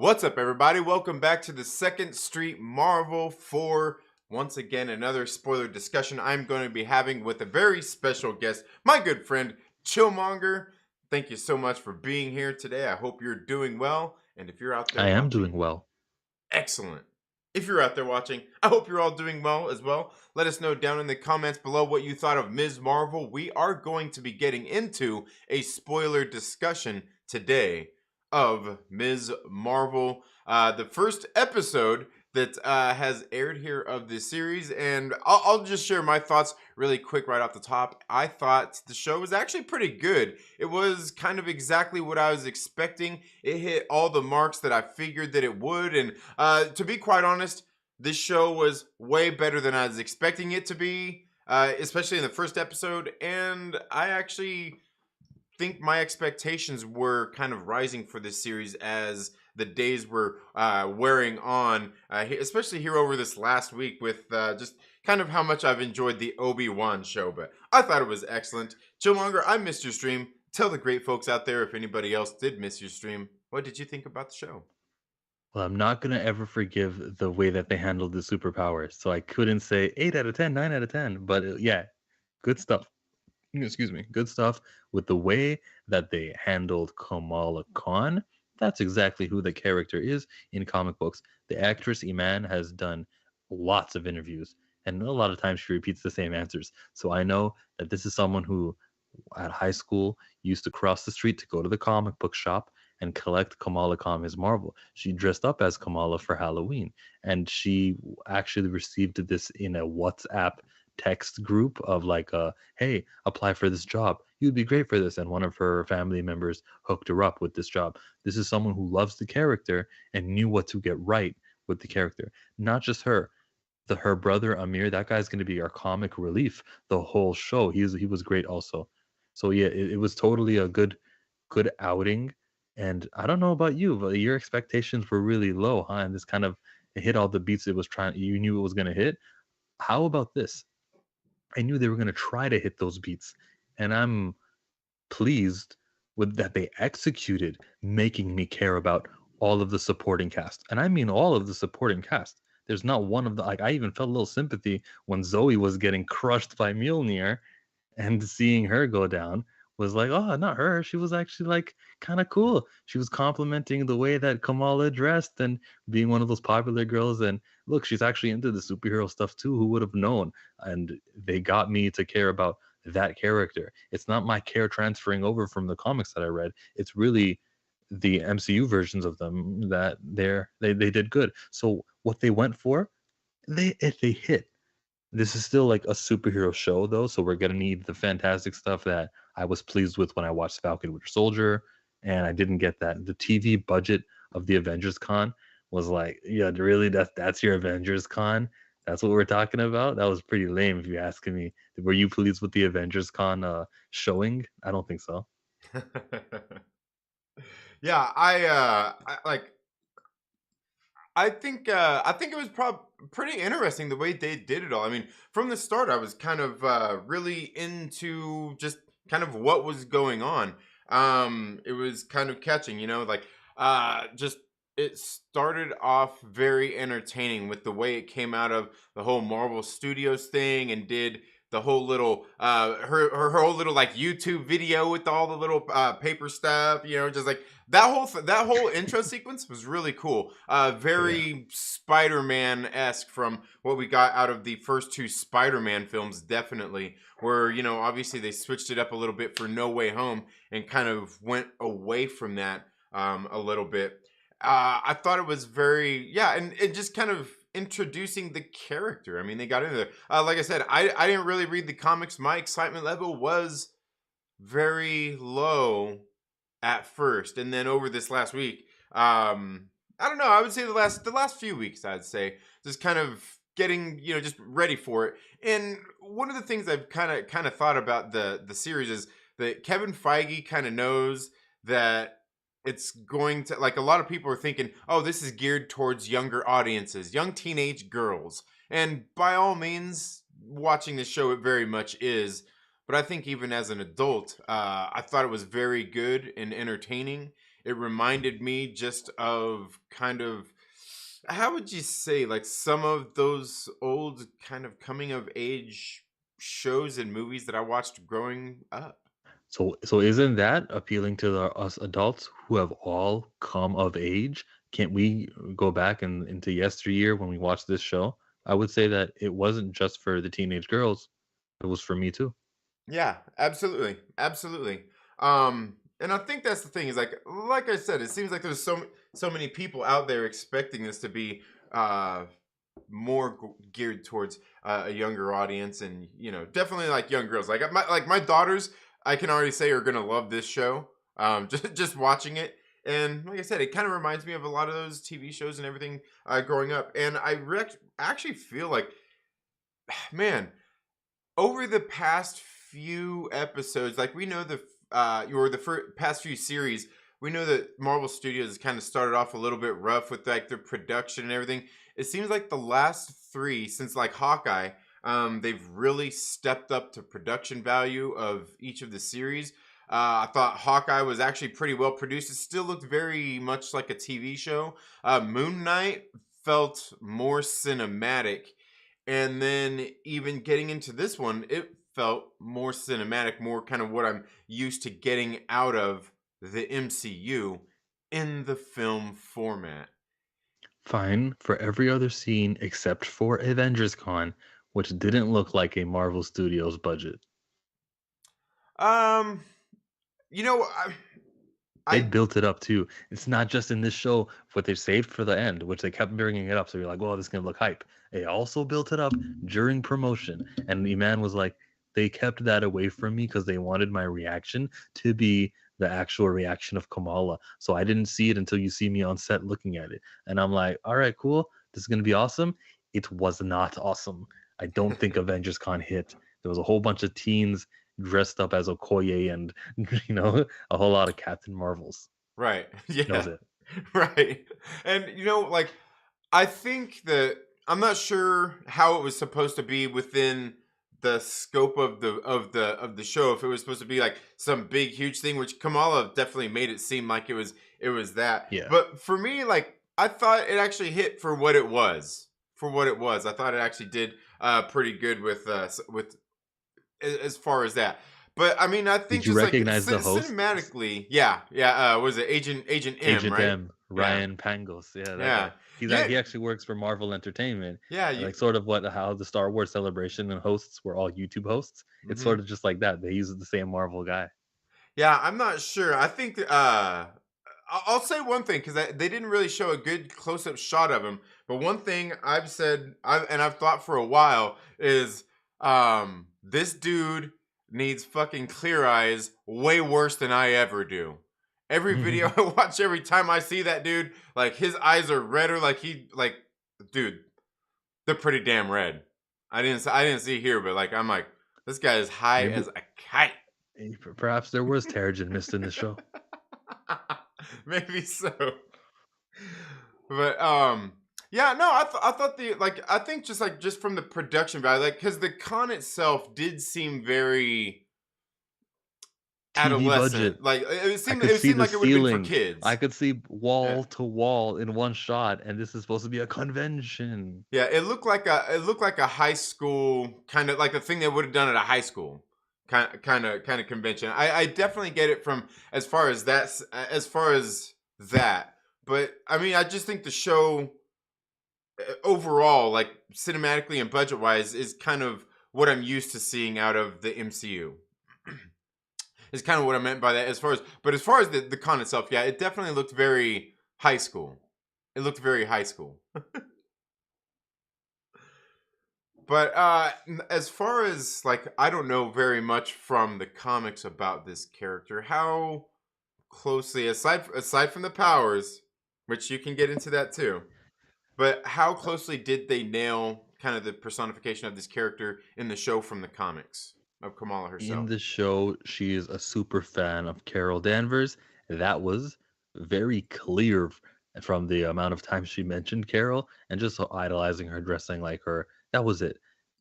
What's up, everybody? Welcome back to the Second Street Marvel for once again another spoiler discussion I'm going to be having with a very special guest, my good friend Chillmonger. Thank you so much for being here today. I hope you're doing well, and if you're out there I am watching, doing well. excellent. If you're out there watching, I hope you're all doing well as well. Let us know down in the comments below what you thought of Ms. Marvel. We are going to be getting into a spoiler discussion today of Ms. Marvel, the first episode that has aired here of this series. And I'll just share my thoughts really quick right off the top. I thought the show was actually pretty good. It was kind of exactly what I was expecting. It hit all the marks that I figured that it would. And to be quite honest, this show was way better than I was expecting it to be, especially in the first episode. And I actually think my expectations were kind of rising for this series as the days were wearing on, especially here over this last week with just kind of how much I've enjoyed the Obi-Wan show. But I thought it was excellent. Chillmonger, I missed your stream. Tell the great folks out there, if anybody else did miss your stream, what did you think about the show? Well, I'm not gonna ever forgive the way that they handled the superpowers. So I couldn't say 8 out of 10, 9 out of 10. But yeah, good stuff. Excuse me, good stuff with the way that they handled Kamala Khan. That's exactly who the character is in comic books. The actress Iman has done lots of interviews, and a lot of times she repeats the same answers. So I know that this is someone who, at high school, used to cross the street to go to the comic book shop and collect Kamala Khan Ms. Marvel. She dressed up as Kamala for Halloween, and she actually received this in a WhatsApp text group of like, hey, apply for this job, you'd be great for this, and one of her family members hooked her up with this job. This is someone who loves the character and knew what to get right with the character. Not just her, her brother Amir, that guy's going to be our comic relief the whole show. He was great also. So yeah, it was totally a good outing. And I don't know about you, but your expectations were really low, huh? And this kind of, it hit all the beats it was trying, you knew it was going to hit. How about this? I knew they were going to try to hit those beats, and I'm pleased with that they executed, making me care about all of the supporting cast. And I mean all of the supporting cast. There's not one of the, like, I even felt a little sympathy when Zoe was getting crushed by Mjolnir, and seeing her go down was like, oh, not her. She was actually like kind of cool. She was complimenting the way that Kamala dressed and being one of those popular girls. And look, she's actually into the superhero stuff too. Who would have known? And they got me to care about that character. It's not my care transferring over from the comics that I read. It's really the MCU versions of them that they did good. So what they went for, they hit. This is still like a superhero show though, so we're gonna need the fantastic stuff that I was pleased with when I watched Falcon Winter Soldier, and I didn't get that. The TV budget of the Avengers Con was like, yeah, really, that's your Avengers Con? That's what we're talking about? That was pretty lame if you're asking me. Were you pleased with the Avengers Con showing? I don't think so. Yeah, I like I think it was pretty interesting the way they did it all. I mean, from the start, I was kind of really into just kind of what was going on. It was kind of catching, like just it started off very entertaining with the way it came out of the whole Marvel Studios thing and did the whole little her whole little like YouTube video with all the little paper stuff, just like that whole intro sequence was really cool. Yeah. Very Spider-Man esque from what we got out of the first two Spider-Man films, definitely. Where obviously they switched it up a little bit for No Way Home and kind of went away from that a little bit. I thought it was very and it just kind of introducing the character. I mean, they got into there. Like I said, I didn't really read the comics. My excitement level was very low at first, and then over this last week, I don't know. I would say the last few weeks, I'd say, just kind of getting just ready for it. And one of the things I've kind of thought about the series is that Kevin Feige kind of knows that it's going to, like, a lot of people are thinking, oh, this is geared towards younger audiences, young teenage girls, and by all means, watching this show, it very much is. But I think even as an adult, I thought it was very good and entertaining. It reminded me just of kind of, how would you say, like some of those old kind of coming of age shows and movies that I watched growing up. So isn't that appealing to us adults who have all come of age? Can't we go back and into yesteryear when we watched this show? I would say that it wasn't just for the teenage girls; it was for me too. Yeah, absolutely, absolutely. And I think that's the thing is like I said, it seems like there's so many people out there expecting this to be uh more geared towards a younger audience, and definitely like young girls. Like my daughters, I can already say are gonna love this show. Just watching it, and like I said, it kind of reminds me of a lot of those TV shows and everything growing up. And actually feel like, man, over the past few episodes, like we know past few series, we know that Marvel Studios kind of started off a little bit rough with like their production and everything. It seems like the last three, since like Hawkeye, they've really stepped up to production value of each of the series. I thought Hawkeye was actually pretty well produced. It still looked very much like a TV show. Moon Knight felt more cinematic, and then even getting into this one, it felt more cinematic, more kind of what I'm used to getting out of the MCU in the film format. Fine for every other scene except for Avengers Con, which didn't look like a Marvel Studios budget. Um, you know, I, They I built it up too. It's not just in this show, what they saved for the end, which they kept bringing it up. So you're like, "Well, this is gonna look hype." They also built it up during promotion, and Iman was like, "They kept that away from me because they wanted my reaction to be the actual reaction of Kamala. So I didn't see it until you see me on set looking at it." And I'm like, "All right, cool. This is gonna be awesome." It was not awesome. I don't think Avengers Con hit. There was a whole bunch of teens dressed up as Okoye and a whole lot of Captain Marvels. right, That was yeah, it. right, and like I think that I'm not sure how it was supposed to be within the scope of the show. If it was supposed to be like some big huge thing, which Kamala definitely made it seem like it was that. Yeah. But for me, like I thought it actually hit for what it was. For what it was, I thought it actually did pretty good with as far as that. But I mean, I think Did you just like recognize the host? cinematically, yeah, yeah. Was it Agent M, Agent right? M, Yeah, Ryan Pangos. Yeah, that guy. yeah, He yeah, actually works for Marvel Entertainment. yeah. Like sort of what how the Star Wars celebration and hosts were all YouTube hosts. It's Hmm. sort of just like that. They use the same Marvel guy. Yeah, I'm not sure. I think I'll say one thing because they didn't really show a good close-up shot of him. But one thing I've thought for a while is this dude needs fucking clear eyes way worse than I ever do. Every video I watch, every time I see that dude, like his eyes are redder. Dude, they're pretty damn red. I didn't see here, but like I'm like this guy is high Maybe as a kite. perhaps there was Terrigen Mist in the show. Maybe so. But yeah, no, I thought I think just from the production value, like cuz the con itself did seem very TV budget. adolescent. Like I could it see seemed the like it would have been for ceiling. I kids. could see Yeah. wall to wall in one shot, and this is supposed to be a convention. Yeah, it looked like a high school kind of like a thing they would have done at a high school kind of convention. I definitely get it from as far as that. But I mean, I just think the show overall, like cinematically and budget wise, is kind of what I'm used to seeing out of the MCU. Is kind of what I meant by that. As far as the con itself, yeah, it definitely looked very high school. It looked very high school. But as far as like, I don't know very much from the comics about this character. How closely, aside from the powers, which you can get into that too, but how closely did they nail kind of the personification of this character in the show from the comics of Kamala In herself? the show, she is a super fan of Carol Danvers. That was very clear from the amount of times she mentioned Carol and just idolizing her, dressing like her. That was it.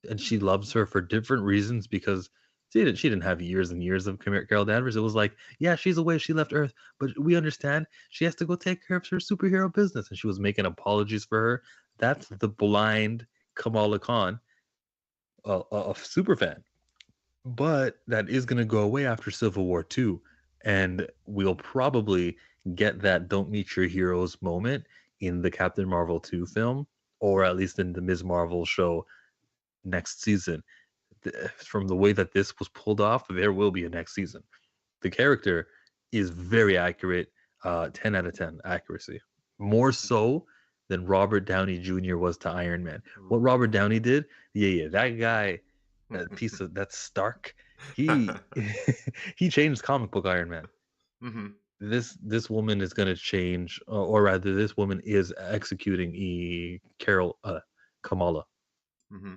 And she loves her for different reasons because She didn't have years and years of Carol Danvers. It was like, yeah, she's away. She left Earth, but we understand she has to go take care of her superhero business, and she was making apologies for her. That's the blind Kamala Khan, a super fan. But that is going to go away after Civil War 2. And we'll probably get that don't meet your heroes moment in the Captain Marvel 2 film, or at least in the Ms. Marvel show next season. From the way that this was pulled off, there will be a next season. The character is very accurate, 10 out of 10 accuracy. More so than Robert Downey Jr. was to Iron Man. What Robert Downey did, yeah, that guy, that Stark, he he changed comic book Iron Man. Hmm. This woman is going to change, or rather, this woman is executing Kamala. Hmm.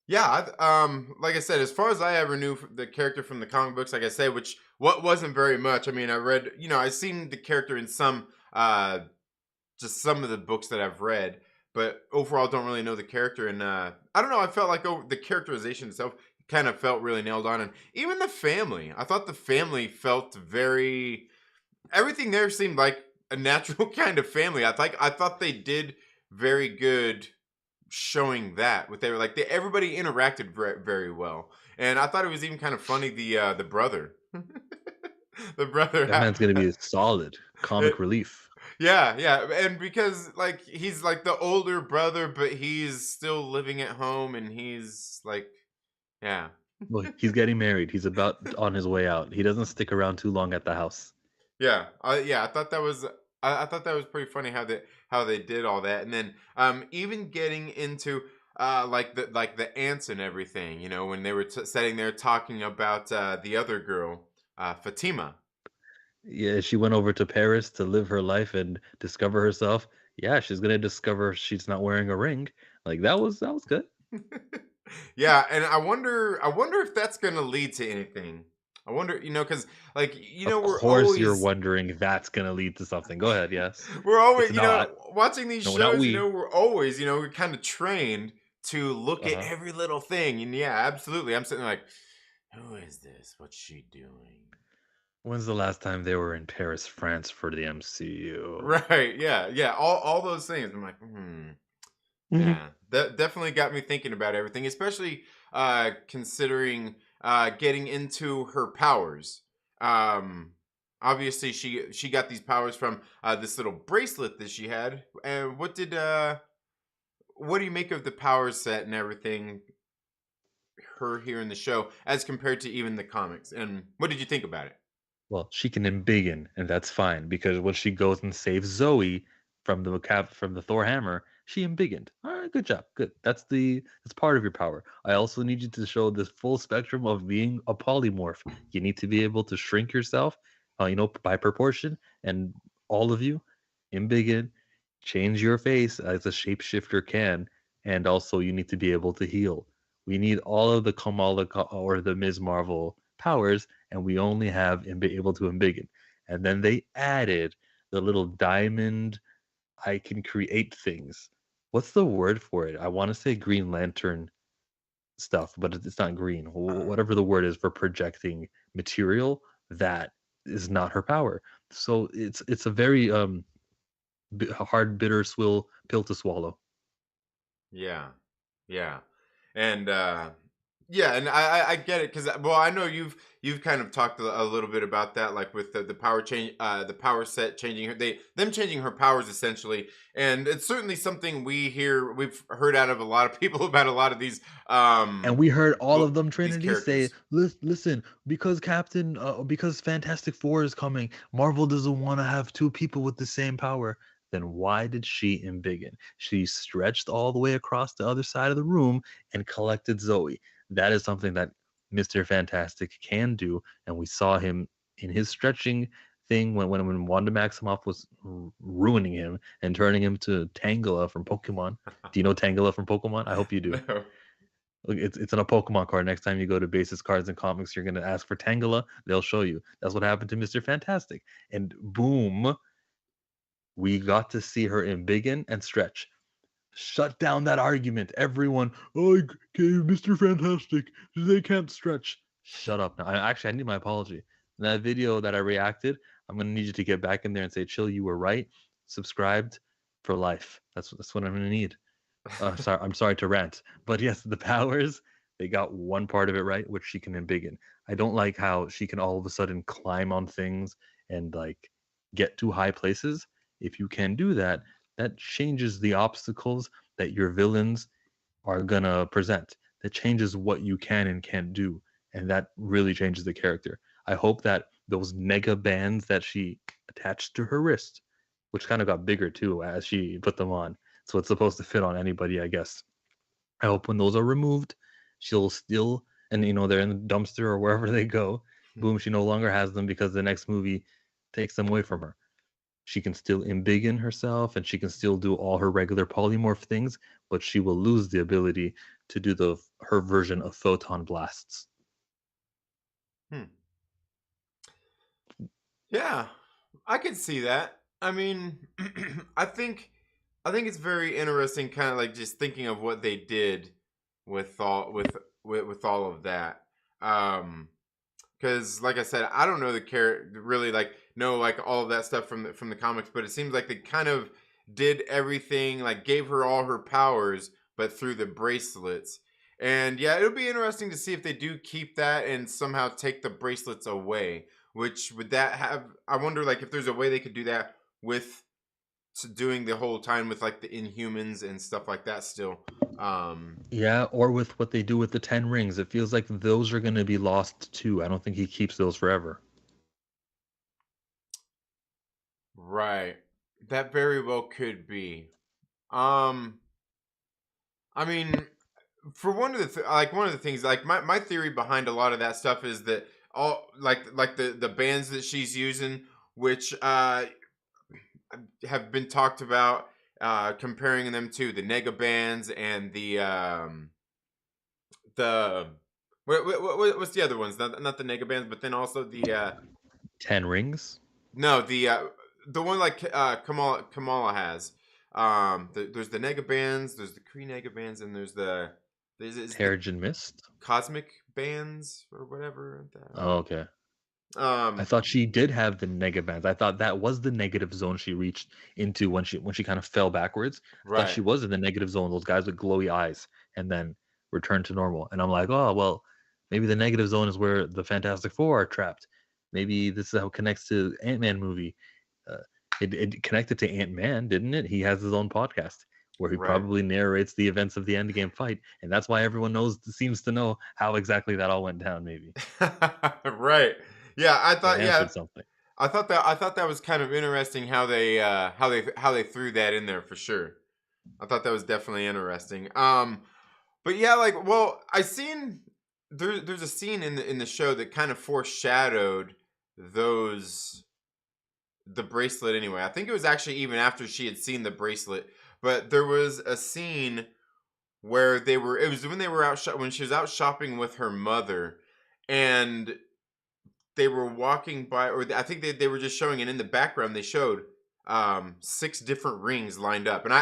Yeah, like I said, as far as I ever knew the character from the comic books, like I said, which what wasn't very much. I mean, I read, I've seen the character in some, just some of the books that I've read, but overall, don't really know the character. And I don't know, I felt like the characterization itself kind of felt really nailed on, and even the family. I thought the family felt very. Everything there seemed like a natural kind of family. I thought they did very good showing that what they were like everybody interacted very well, and I thought it was even kind of funny the brother the brother That man's going to be a solid it, comic relief. yeah, and because like he's like the older brother, but he's still living at home, and he's like, yeah. Well, he's getting married. He's about on his way out. He doesn't stick around too long at the house. Yeah, I thought that was I thought that was pretty funny how they did all that, and then even getting into like the ants and everything. When they were sitting there talking about the other girl, Fatima. Yeah, she went over to Paris to live her life and discover herself. Yeah, she's gonna discover she's not wearing a ring. Like that was good. Yeah, and I wonder if that's gonna lead to anything. I wonder, because like Of we're course, you're always wondering if that's gonna lead to something. Go ahead. Yes, we're it's always not. watching these No, not shows, we. we're always we're kind of trained to look Uh at huh. every little thing, and yeah, absolutely, I'm sitting there like, who is this, what's she doing? When's the last time they were in Paris, France for the MCU? Right, yeah, all those things. I'm like, Mhm. yeah, that definitely got me thinking about everything, especially considering getting into her powers. Um, Obviously, she got these powers from this little bracelet that she had. And what do you make of the power set and everything? Her here in the show, as compared to even the comics, and what did you think about it? Well, she can embiggen, and that's fine because when she goes and saves Zoe from the Thor hammer, she embiggened. All right, good job, good. That's part of your power. I also need you to show this full spectrum of being a polymorph. You need to be able to shrink yourself, by proportion, and all of you embiggen, change your face as a shapeshifter can, and also you need to be able to heal. We need all of the or the Ms. Marvel powers, and we only have be able to embiggen. And then they added the little diamond I can create things. What's the word for it? I want to say Green Lantern stuff, but it's not green. Whatever the word is for projecting material, that is not her power. So it's a very hard bitter pill to swallow. Yeah, yeah, and yeah, and I get it, because well, I know you've kind of talked a little bit about that, like with the power change, the power set changing her, them changing her powers essentially, and it's certainly something we've heard out of a lot of people about a lot of these And we heard all of book them these Trinity say, characters. Listen, because Fantastic Four is coming, Marvel doesn't want to have two people with the same power." Then why did she embiggen? She stretched all the way across the other side of the room and collected Zoe. That is something that Mr. Fantastic can do, and we saw him in his stretching thing when Wanda Maximoff was ruining him and turning him to Tangela from Pokemon. Do you know Tangela from Pokemon? I hope you do. No. Look, it's on a Pokemon card. Next time you go to Basis Cards and Comics, you're gonna ask for Tangela. They'll show you. That's what happened to Mr. Fantastic. And boom, we got to see her embiggen and stretch. Shut down that argument. Everyone, oh, okay, Mr. Fantastic, they can't stretch. Shut up now. I need my apology. That video that I reacted, I'm gonna need you to get back in there and say, "Chill, you were right." Subscribed for life. That's what I'm gonna need. I'm sorry to rant, but yes, the powers, they got one part of it right, which she can embiggen. I don't like how she can all of a sudden climb on things and like get to high places. If you can do that, that changes the obstacles that your villains are gonna present. That changes what you can and can't do, and that really changes the character. I hope that those mega bands that she attached to her wrist, which kind of got bigger too as she put them on, so it's supposed to fit on anybody, I guess. I hope when those are removed, she'll still, and they're in the dumpster or wherever they go. Boom, she no longer has them because the next movie takes them away from her. She can still embiggen herself and she can still do all her regular polymorph things, but she will lose the ability to do her version of photon blasts. Hmm. Yeah, I can see that. I mean, I think it's very interesting, kind of like just thinking of what they did with with all of that. Um, because like I said, I don't know the character really, like know like all of that stuff from the comics, but it seems like they kind of did everything, like gave her all her powers, but through the bracelets. And yeah, it'll be interesting to see if they do keep that and somehow take the bracelets away. Which would that have? I wonder, like, if there's a way they could do that with doing the whole time with like the Inhumans and stuff like that. Still, Yeah, or with what they do with the 10 rings. It feels like those are going to be lost too. I don't think he keeps those forever. right? That very well could be. Um, I mean, for one of the like one of the things, like my theory behind a lot of that stuff is that all like the bands that she's using, which have been talked about, comparing them to the nega bands and the what's the other ones, not the nega bands, but then also the 10 rings? no, the one like Kamala has. There's the nega bands, there's the Kree nega bands, and there's the is the Terrigen Mist? cosmic bands or whatever. Oh, okay. I Um, thought she did have the nega bands. I thought that was the negative zone she reached into when she kind of fell backwards. I thought she right. was in the negative zone, those guys with glowy eyes, and then returned to normal. And I'm like, oh well, maybe the negative zone is where the Fantastic Four are trapped. Maybe this is how it connects to Ant-Man movie. Uh, it connected to Ant-Man, didn't it? He has his own podcast where he Right. probably narrates the events of the Endgame fight, and that's why everyone seems to know how exactly that all went down. Maybe Right. Yeah, I it thought yeah, answered something. I thought that was kind of interesting how they how they threw that in there for sure. I thought that was definitely interesting. But yeah, like, well, I seen there's a scene in the show that kind of foreshadowed those the bracelet anyway. I think it was actually even after she had seen the bracelet, but there was a scene where they were it was when they were out when she was out shopping with her mother, and they were walking by, or I think they were just showing it in the background. They showed six different rings lined up, and I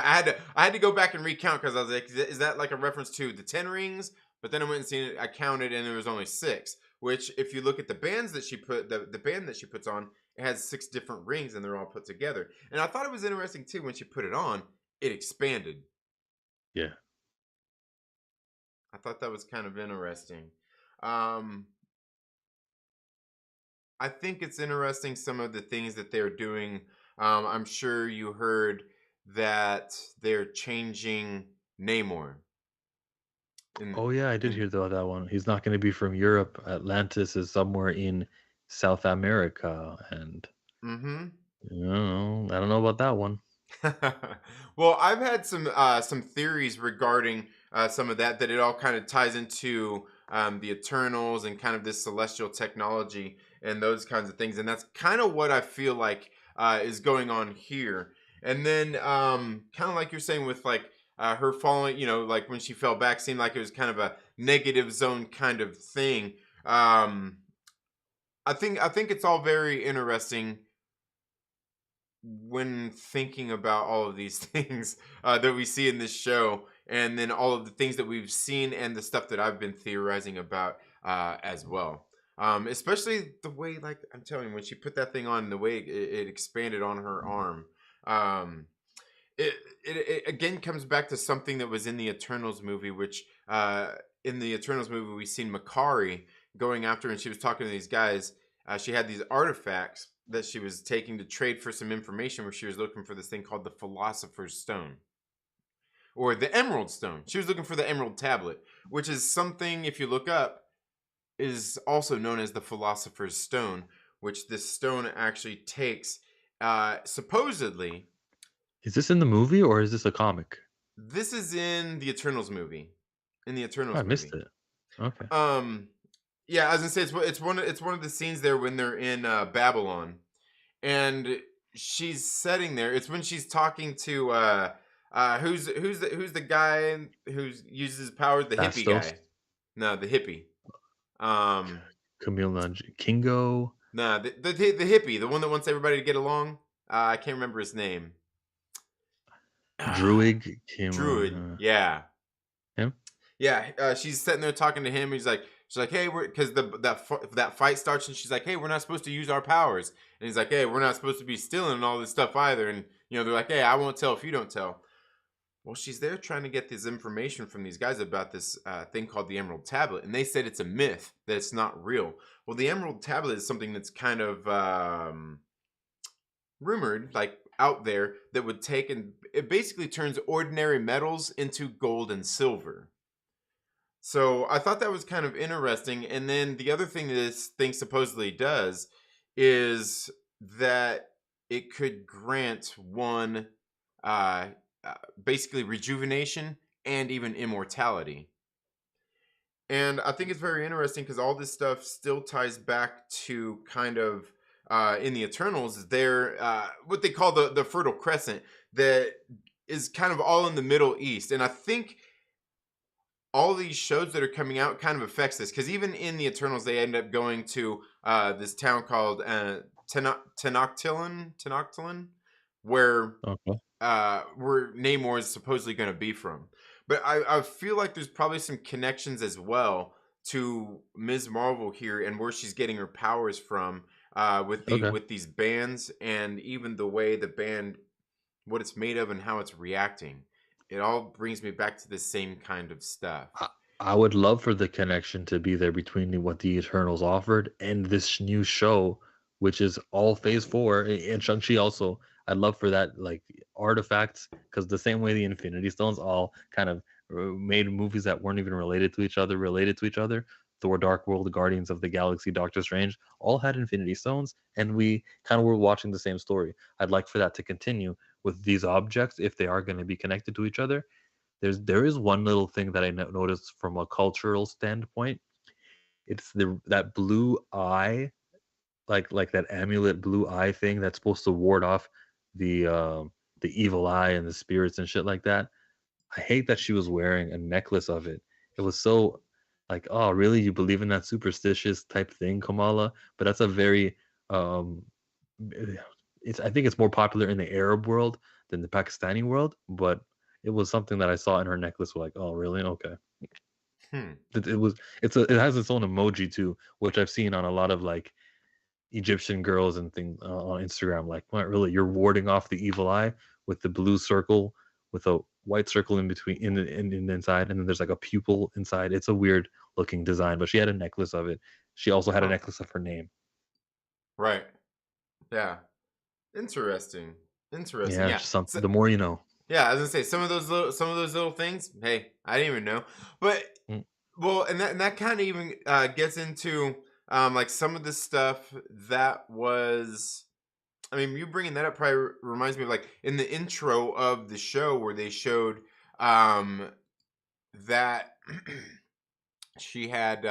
had to go back and recount because I was like, is that like a reference to the 10 rings? But then I went and seen it. I counted, and there was only six. Which, if you look at the bands that she put the band that she puts on, it has six different rings, and they're all put together. And I thought it was interesting too when she put it on, it expanded. Yeah. I thought that was kind of interesting. Um, I think it's interesting some of the things that they're doing. I'm sure you heard that they're changing Namor. In Oh yeah, I did in hear about that one. He's not going to be from Europe. Atlantis is somewhere in South America, and mm-hmm. I don't know about that one. Well, I've had some theories regarding some of that it all kind of ties into the Eternals and kind of this celestial technology and those kinds of things, and that's kind of what I feel like is going on here. And then kind of like you're saying with like her falling, like when she fell back, seemed like it was kind of a negative zone kind of thing. Um, I think it's all very interesting when thinking about all of these things that we see in this show, and then all of the things that we've seen and the stuff that I've been theorizing about as well. Especially the way, like I'm telling you, when she put that thing on, the way it expanded on her arm. Um, it, it again comes back to something that was in the Eternals movie, which in the Eternals movie we seen Makari going after, and she was talking to these guys. She had these artifacts that she was taking to trade for some information, where she was looking for this thing called the Philosopher's Stone or the Emerald Stone. She was looking for the Emerald Tablet, which is something, if you look up, is also known as the Philosopher's Stone, which this stone actually takes. Supposedly, Is this in the movie or is this a comic? this is in the Eternals movie. In the Oh, I Eternals missed movie. it. Okay. Um, yeah, as I say, it's one of the scenes there when they're in Babylon, and she's sitting there. It's when she's talking to who's the guy who uses his powers, the hippie Bastos, guy. No, the hippie. Um, Camille Nanji, Kingo, no, the hippie, the one that wants everybody to get along. I can't remember his name. Druig, Kim, Druid. Yeah. him. Yeah, she's sitting there talking to him. She's like, hey, we're because that fight starts, and she's like, hey, we're not supposed to use our powers, and he's like, hey, we're not supposed to be stealing all this stuff either, and they're like, hey, I won't tell if you don't tell. Well, she's there trying to get this information from these guys about this thing called the Emerald Tablet, and they said it's a myth, that it's not real. Well, the Emerald Tablet is something that's kind of rumored, like out there, that would take, and it basically turns ordinary metals into gold and silver. So I thought that was kind of interesting. And then the other thing that this thing supposedly does is that it could grant one uh, basically rejuvenation and even immortality. And I think it's very interesting because all this stuff still ties back to kind of in the Eternals, they're what they call the Fertile Crescent, that is kind of all in the Middle East. And I think all these shows that are coming out kind of affects this, because even in the Eternals they end up going to this town called Tenochtitlan, where Okay. where Namor is supposedly going to be from. But I feel like there's probably some connections as well to Ms. Marvel here, and where she's getting her powers from Okay. with these bands, and even the way the band, what it's made of and how it's reacting. It all brings me back to the same kind of stuff. I, I would love for the connection to be there between what the Eternals offered and this new show, which is all Phase 4 and Shang-Chi also. I'd love for that, like, artifacts, because the same way the Infinity Stones all kind of made movies that weren't even related to each other. Thor: Dark World, the Guardians of the Galaxy, Doctor Strange, all had Infinity Stones, and we kind of were watching the same story. I'd like for that to continue with these objects if they are going to be connected to each other. There is one little thing that I noticed from a cultural standpoint. It's that blue eye, like that amulet blue eye thing that's supposed to ward off the evil eye and the spirits and shit like that. I hate that she was wearing a necklace of it. It was so like, oh, really? You believe in that superstitious type thing, Kamala? But that's a very um it's I think it's more popular in the Arab world than the Pakistani world, but it was something that I saw in her necklace. Like, oh, really? Okay. Hmm. It has its own emoji too, which I've seen on a lot of like Egyptian girls and things on Instagram. Like, what, really? You're warding off the evil eye with the blue circle with a white circle in between in the inside, and then there's like a pupil inside. It's a weird looking design, but she had a necklace of it. She also had a Huh. necklace of her name. Right. Yeah. Interesting. Interesting. Yeah, Yeah. just some, So, the more you know. yeah, I was gonna say some of those little things. Hey, I didn't even know. But Mm, well, and that kind of even gets into like some of the stuff that was. I mean, you bringing that up probably reminds me of, like, in the intro of the show where they showed um that she had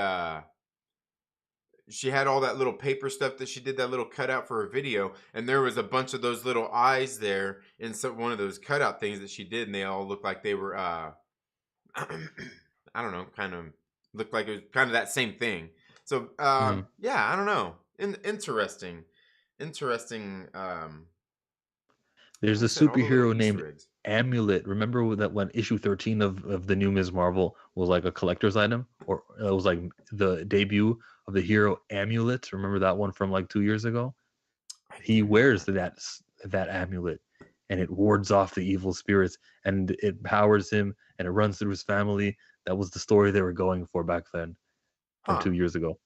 she had all that little paper stuff that she did, that little cutout for her video, and there was a bunch of those little eyes there in one of those cutout things that she did, and they all looked like they were I don't know, kind of looked like it was kind of that same thing. So mm. yeah, I don't know. Interesting. There's Like I a said, all the little superhero named Easter eggs. Amulet. Remember that when issue 13 of the new Ms. Marvel was like a collector's item, or it was like the debut of the hero Amulet. Remember that one from like 2 years ago? I He do wears not. that amulet, and it wards off the evil spirits, and it powers him, and it runs through his family. That was the story they were going for back then, from Huh. 2 years ago.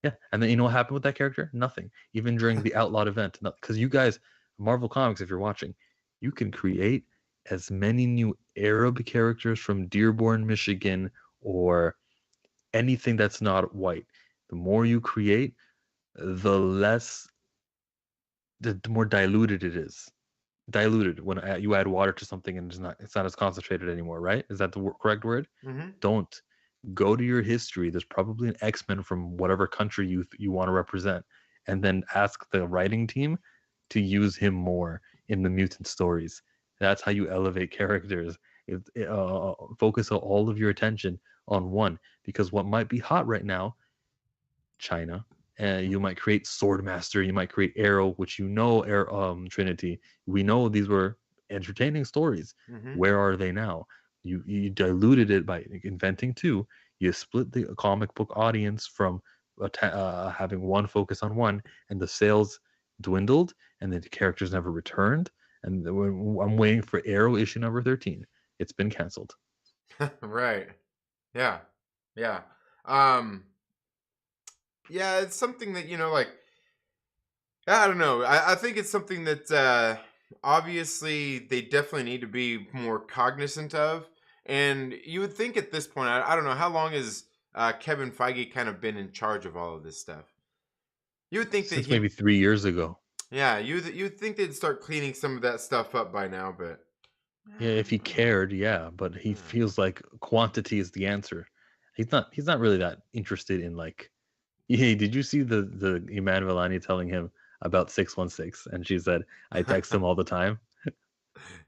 Yeah, and then you know what happened with that character? Nothing. Even during the Outlawed event, because you guys, Marvel Comics, if you're watching, you can create as many new Arab characters from Dearborn, Michigan, or anything that's not white. The more you create, the less, the more diluted it is. Diluted when you add water to something and it's not as concentrated anymore, right? Is that the correct word? Mm-hmm. Don't go to your history. There's probably an X-Men from whatever country you want to represent, and then ask the writing team to use him more in the mutant stories. That's how you elevate characters. Focus all of your attention on one, because what might be hot right now, China. You might create Swordmaster. You might create Arrow, which Trinity. We know these were entertaining stories. Mm-hmm. Where are they now? You diluted it by inventing two. You split the comic book audience from having one focus on one, and the sales dwindled, and the characters never returned. And I'm waiting for Arrow issue number 13. It's been canceled. Right. Yeah. Yeah. Um. Yeah. It's something that like I don't know. I think it's something that obviously they definitely need to be more cognizant of. And you would think at this point, I don't know, how long has Kevin Feige kind of been in charge of all of this stuff? You would think that Since he, maybe 3 years ago. yeah, you'd think they'd start cleaning some of that stuff up by now, but Yeah, if he cared, yeah, but he yeah. feels like quantity is the answer. He's not really that interested in like, hey, did you see the Iman Vellani telling him about 616? And she said, I text him all the time.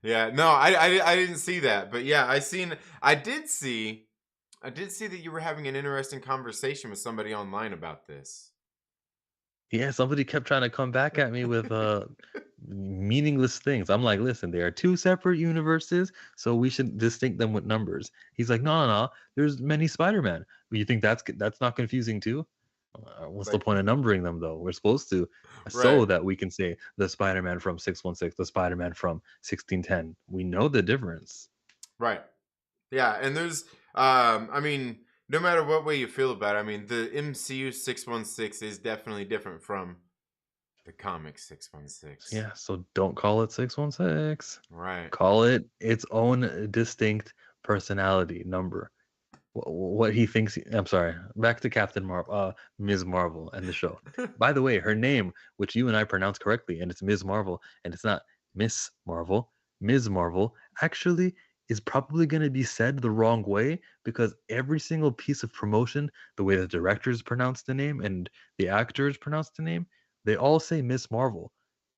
Yeah, no, I didn't see that, but yeah, I did see that you were having an interesting conversation with somebody online about this. Yeah, somebody kept trying to come back at me with meaningless things. I'm like, listen, there are two separate universes, so we should distinct them with numbers. He's like, no, no, no. There's many Spider-Man. You think that's not confusing too? What's the Like, point of numbering them though? We're supposed to, right, so that we can say the Spider-Man from 616, the Spider-Man from 1610. We know the difference. right. Yeah, and there's I mean, no matter what way you feel about it, I mean, the MCU 616 is definitely different from the comic 616. Yeah, so don't call it 616. Right. Call it its own distinct personality number. What he thinks. I'm sorry. Back to Captain Marvel, Ms. Marvel, and the show. By the way, her name, which you and I pronounce correctly, and it's Ms. Marvel, and it's not Miss Marvel. Ms. Marvel actually is probably going to be said the wrong way, because every single piece of promotion, the way the directors pronounce the name and the actors pronounce the name, they all say Miss Marvel.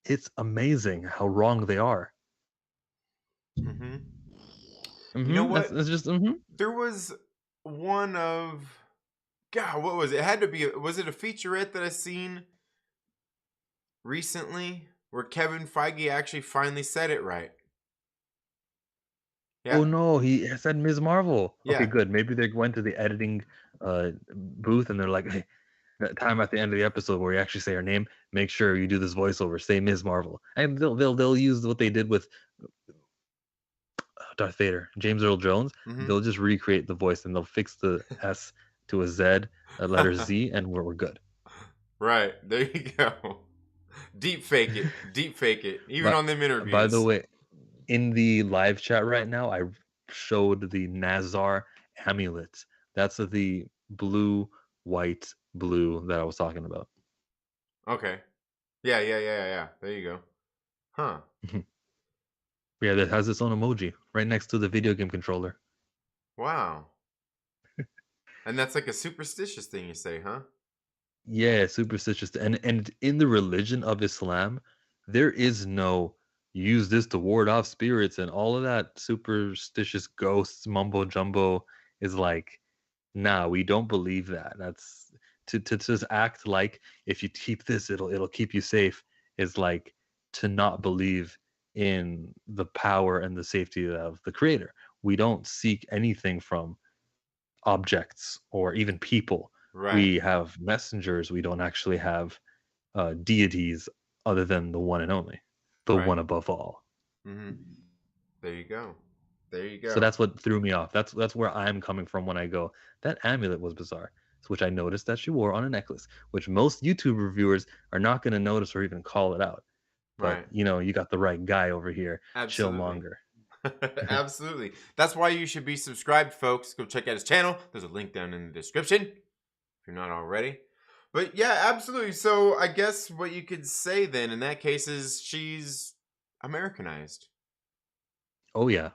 It's amazing how wrong they are. Mhm. You know That's what? it's just There was one of God, what was it? It had to be was it a featurette that I seen recently where Kevin Feige actually finally said it right? Oh Yeah. no, he said Ms. Marvel. Okay, Yeah. good. Maybe they went to the editing booth and they're like, hey, that time at the end of the episode where you actually say her name, make sure you do this voiceover, say Ms. Marvel. And they'll use what they did with Darth Vader, James Earl Jones. Mhm. They'll just recreate the voice and they'll fix the S to a Z, a letter Z, and we're good. Right. There you go. Deep fake it. Deep fake it. Even But on them by the interviews. way, in the live chat right now, I showed the Nazar amulet. That's the blue, white, blue that I was talking about. Okay. Yeah, yeah, yeah, yeah, yeah. There you go. Huh. Yeah, that has its own emoji right next to the video game controller. Wow. And that's like a superstitious thing you say, huh? Yeah, superstitious. And in the religion of Islam, there is no use this to ward off spirits, and all of that superstitious ghosts mumbo jumbo is like, nah, we don't believe that. That's to just act like if you keep this, it'll keep you safe, is like to not believe in the power and the safety of the creator. We don't seek anything from objects or even people. Right. We have messengers. We don't actually have deities other than the one and only, the one Right. above all. Mm-hmm. There you go. There you So go. that's what threw me off. That's where I'm coming from when I go, that amulet was bizarre. Which I noticed that she wore on a necklace, which most YouTube reviewers are not going to notice or even call it out. But Right. you got the right guy over here, Absolutely. Chillmonger. Absolutely. That's why you should be subscribed, folks. Go check out his channel. There's a link down in the description if you're not already. But yeah, absolutely. So I guess what you could say then in that case is she's Americanized. Oh yeah,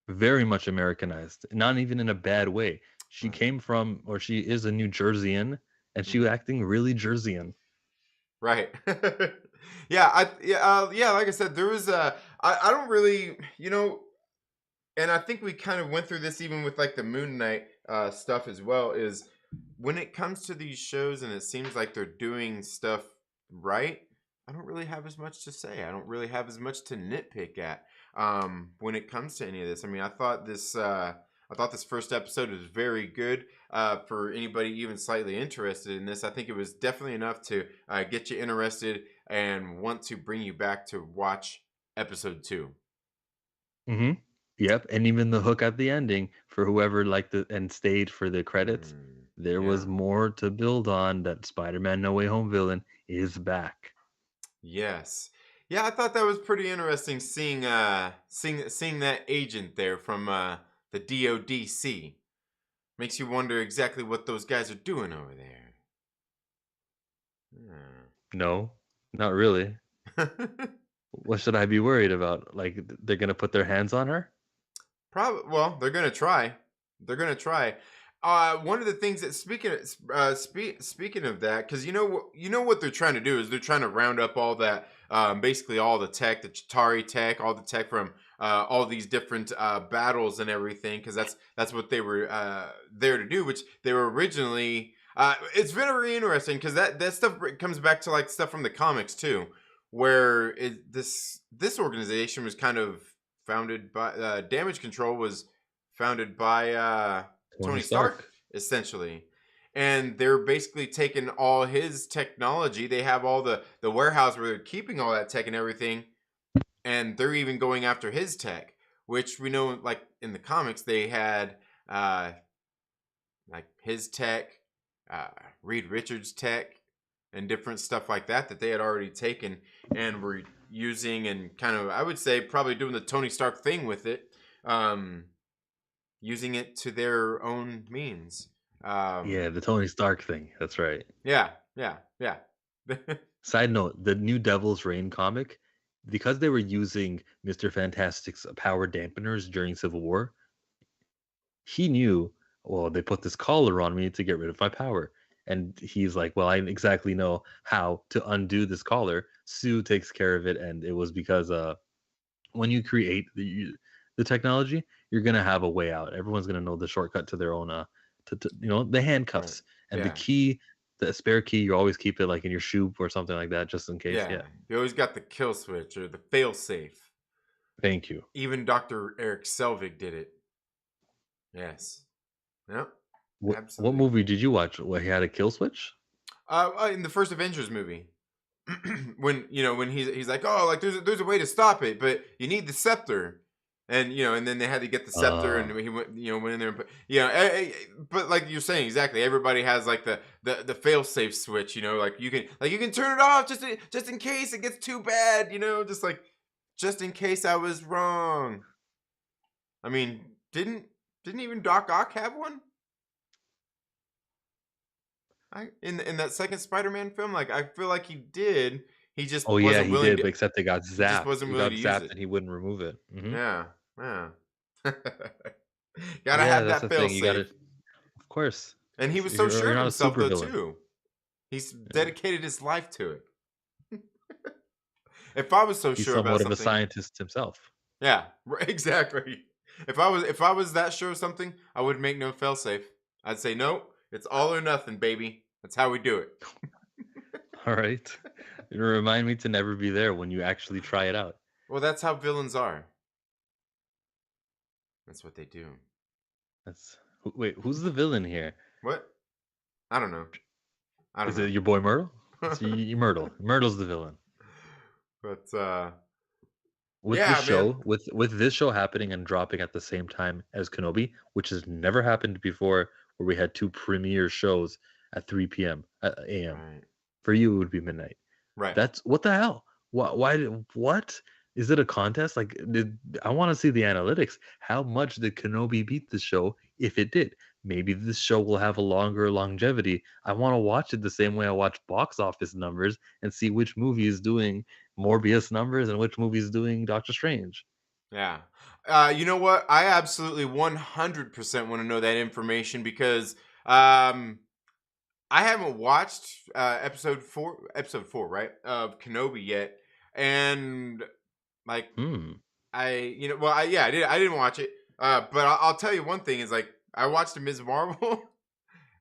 very much Americanized. Not even in a bad way. She Right. came from, or she is a New Jerseyan, and she was Mhm. acting really Jerseyan. Right. Yeah, like I said, there was I don't really, and I think we kind of went through this even with like the Moon Knight stuff as well, is when it comes to these shows and it seems like they're doing stuff right, I don't really have as much to say. I don't really have as much to nitpick at when it comes to any of this. I mean, I thought this first episode was very good for anybody even slightly interested in this. I think it was definitely enough to get you interested and want to bring you back to watch episode 2. Hmm. Yep, and even the hook at the ending for whoever liked it and stayed for the credits, there was Yeah. more to build on. That Spider-Man No Way Home villain is back. Yes. Yeah, I thought that was pretty interesting seeing that agent there from the DODC. Makes you wonder exactly what those guys are doing over there. No, not really. Yeah. What should I be worried about? Like they're gonna put their hands on her? Probably. Well, they're gonna try. They're gonna try. One of the things that speaking of that, because you know what they're trying to do is they're trying to round up all that, basically all the tech, the Chitari tech, all the tech from all these different battles and everything, because that's what they were there to do, which they were originally. It's very interesting because that stuff comes back to like stuff from the comics too, where this organization was kind of founded by Damage Control was founded by Tony Tony Stark, Stark. essentially. And they're basically taking all his technology. They have all the warehouse where they're keeping all that tech and everything, and they're even going after his tech, which we know, like in the comics, they had uh, like his tech, uh, Reed Richards' tech, and different stuff like that they had already taken and were using and kind of, I would say, probably doing the Tony Stark thing with it, um, using it to their own means. Yeah, Um, the Tony Stark thing. That's right. yeah, yeah, yeah. Side note, the new Devil's Reign comic, because they were using Mr. Fantastic's power dampeners during Civil War, he knew, well, they put this collar on me to get rid of my power. And he's like, well, I exactly know how to undo this collar. Sue takes care of it, and it was because when you create the technology, you're gonna have a way out. Everyone's gonna know the shortcut to their own the Right. handcuffs and the Yeah, key, the spare key. You always keep it like in your shoe or something like that, just in case. yeah. Yeah, You always got the kill switch or the fail safe. thank you. Even Dr. Eric Selvig did it. Yes. Yep. What Absolutely. movie did you watch where he had a kill switch? In the first Avengers movie, when when he's like, oh, like there's a way to stop it, but you need the scepter, and and then they had to get the scepter, and Uh, he went in there and put, but like you're saying exactly, everybody has like the fail safe switch, like you can turn it off just in case it gets too bad, just in case I was wrong. I mean, didn't even Doc Ock have one? In that second Spider-Man film, like I feel like he did. He just oh yeah, wasn't he willing did, to. but except they got He just zapped. wasn't He willing got to use zapped it. and he wouldn't remove it. Yeah, yeah. Gotta Yeah, have that's that the fail thing. You got to, safe. of course. And he was so You're sure of not a himself super though villain. too. He's Yeah. dedicated his life to it. If I was so He's sure about somewhat of a something, scientist himself. yeah, exactly. If I was that sure of something, I would make no fail safe. I'd say no, it's all or nothing, baby. That's how we do it. All right. Remind me to never be there when you actually try it out. Well, that's how villains are. That's what they do. Wait, who's the villain here? What? I don't know. I don't Is know. it your boy Myrtle? It's Myrtle. Myrtle's the villain. But With this yeah, man. show, with this show happening and dropping at the same time as Kenobi, which has never happened before, where we had two premiere shows at 3 p.m. a.m. Right. For you, it would be midnight. Right. That's what the hell? What? Is it a contest? Like, I want to see the analytics. How much did Kenobi beat the show if it did? Maybe this show will have a longer longevity. I want to watch it the same way I watch box office numbers and see which movie is doing Morbius numbers and which movie is doing Doctor Strange. Yeah. You know what? I absolutely 100% want to know that information because I haven't watched episode 4, right, of Kenobi yet, and like Hmm. I didn't watch it, but I'll tell you one thing is like I watched Ms. Marvel,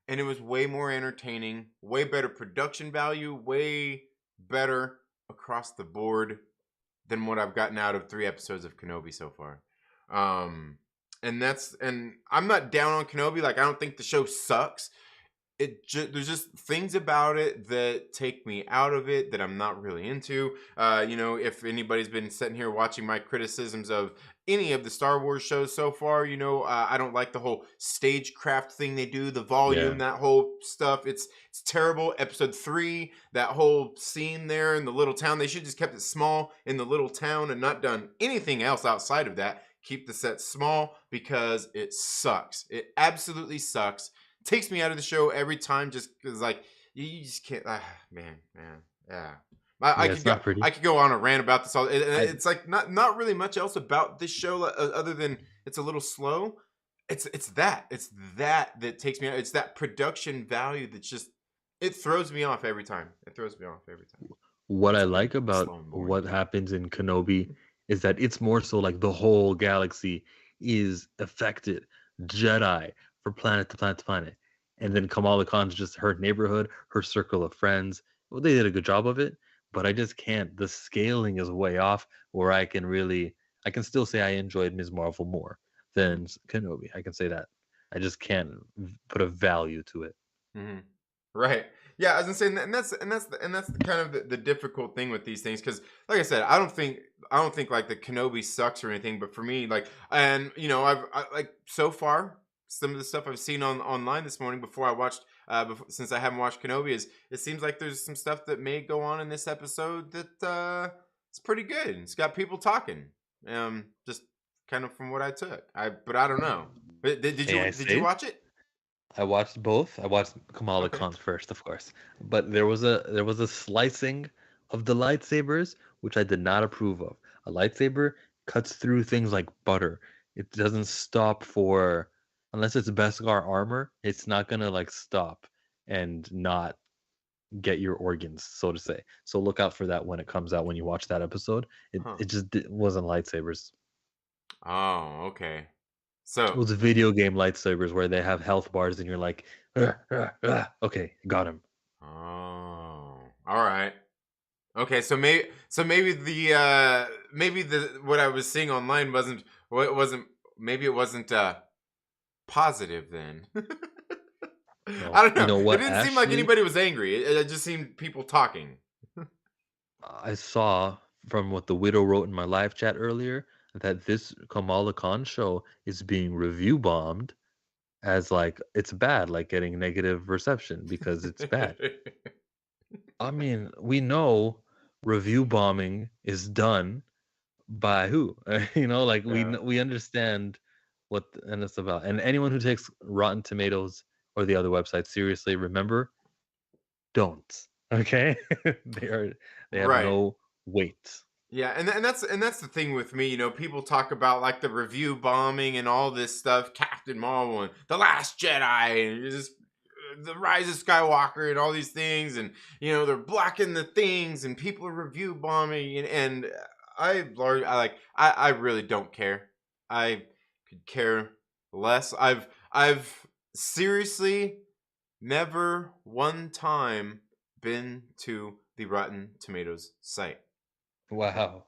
and it was way more entertaining, way better production value, way better across the board than what I've gotten out of 3 episodes of Kenobi so far. Um, and I'm not down on Kenobi. Like I don't think the show sucks. There's just things about it that take me out of it that I'm not really into. If anybody's been sitting here watching my criticisms of any of the Star Wars shows so far, I don't like the whole stagecraft thing they do, the volume, Yeah. that whole stuff. It's terrible. Episode 3, that whole scene there in the little town, they should just kept it small in the little town and not done anything else outside of that. Keep the set small because it sucks. It absolutely sucks. Takes me out of the show every time just because like you just can't man, yeah. I Yeah, could it's go not pretty. I could go on a rant about this all. I It's like not really much else about this show other than it's a little slow. It's that takes me out. It's that production value that's just it throws me off every time. It throws me off every time. what I It's like about slow and boring. what happens in Kenobi is that it's more so like the whole galaxy is affected. Jedi from planet to planet to planet. And then Kamala Khan's just her neighborhood, her circle of friends. Well, they did a good job of it, but I just can't. The scaling is way off where I can still say I enjoyed Ms. Marvel more than Kenobi. I can say that. I just can't put a value to it. Mm-hmm. Right. Yeah, I was gonna say, and that's the kind of the difficult thing with these things because, like I said, I don't think like the Kenobi sucks or anything, but for me, like, and like so far some of the stuff I've seen online this morning before I watched, since I haven't watched Kenobi, is it seems like there's some stuff that may go on in this episode that it's pretty good. It's got people talking, just kind of from what I took. But I don't know. But did May you I did you say? watch it? I watched both. I watched Kamala Okay. Khan first, of course, but there was a slicing of the lightsabers which I did not approve of. A lightsaber cuts through things like butter. It doesn't stop for unless it's Beskar armor. It's not gonna like stop and not get your organs, so to say. So look out for that when it comes out. When you watch that episode, it Huh. it just wasn't lightsabers. Oh, okay. It So, was video game lightsabers where they have health bars and you're like, "Ugh, ugh, ugh." Okay, got him. oh, all right. Okay, so maybe the what I was seeing online wasn't maybe it wasn't positive then. I No, don't you know. know It what? didn't seem like Actually, anybody was angry. It just seemed people talking. I saw from what the widow wrote in my live chat earlier that this Kamala Khan show is being review bombed as like it's bad, like getting negative reception because it's bad. I mean, we know review bombing is done by who? Like Yeah. we understand and it's about. And anyone who takes Rotten Tomatoes or the other websites seriously, remember, don't. Okay? they are they have Right. no weight. Yeah, and that's the thing with me. People talk about like the review bombing and all this stuff, Captain Marvel and the Last Jedi, and just the Rise of Skywalker and all these things, and they're blocking the things, and people are review bombing, and I really don't care. I could care less. I've seriously never one time been to the Rotten Tomatoes site. Wow.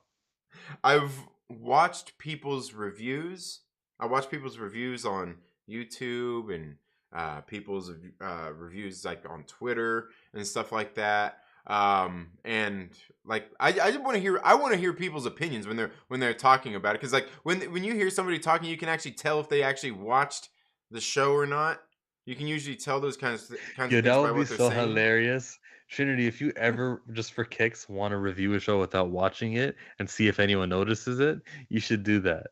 I've watched people's reviews. I watch people's reviews on YouTube and people's reviews like on Twitter and stuff like that. And like I just want to hear people's opinions when they're talking about it, because like when you hear somebody talking, you can actually tell if they actually watched the show or not. You can usually tell those kinds of Yeah, that things by would be what they're so saying. hilarious. Trinity, if you ever just for kicks want to review a show without watching it and see if anyone notices it, you should do that.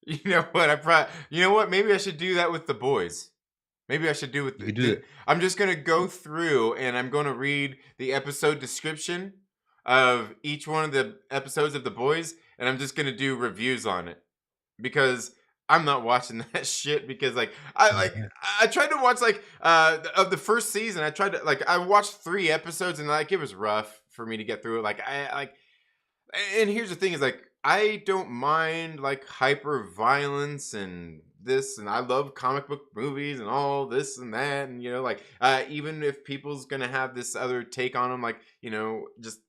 You know what? You know what? Maybe I should do that with the boys. Maybe I should do with You could do that. I'm just gonna go through and I'm gonna read the episode description of each one of the episodes of the boys, and I'm just gonna do reviews on it, because I'm not watching that shit. Because I tried to watch like of the first season. I tried to like I watched 3 episodes, and like it was rough for me to get through it. Like I like and here's the thing is like I don't mind like hyper violence and this, and I love comic book movies and all this and that, and like even if people's gonna have this other take on them, like just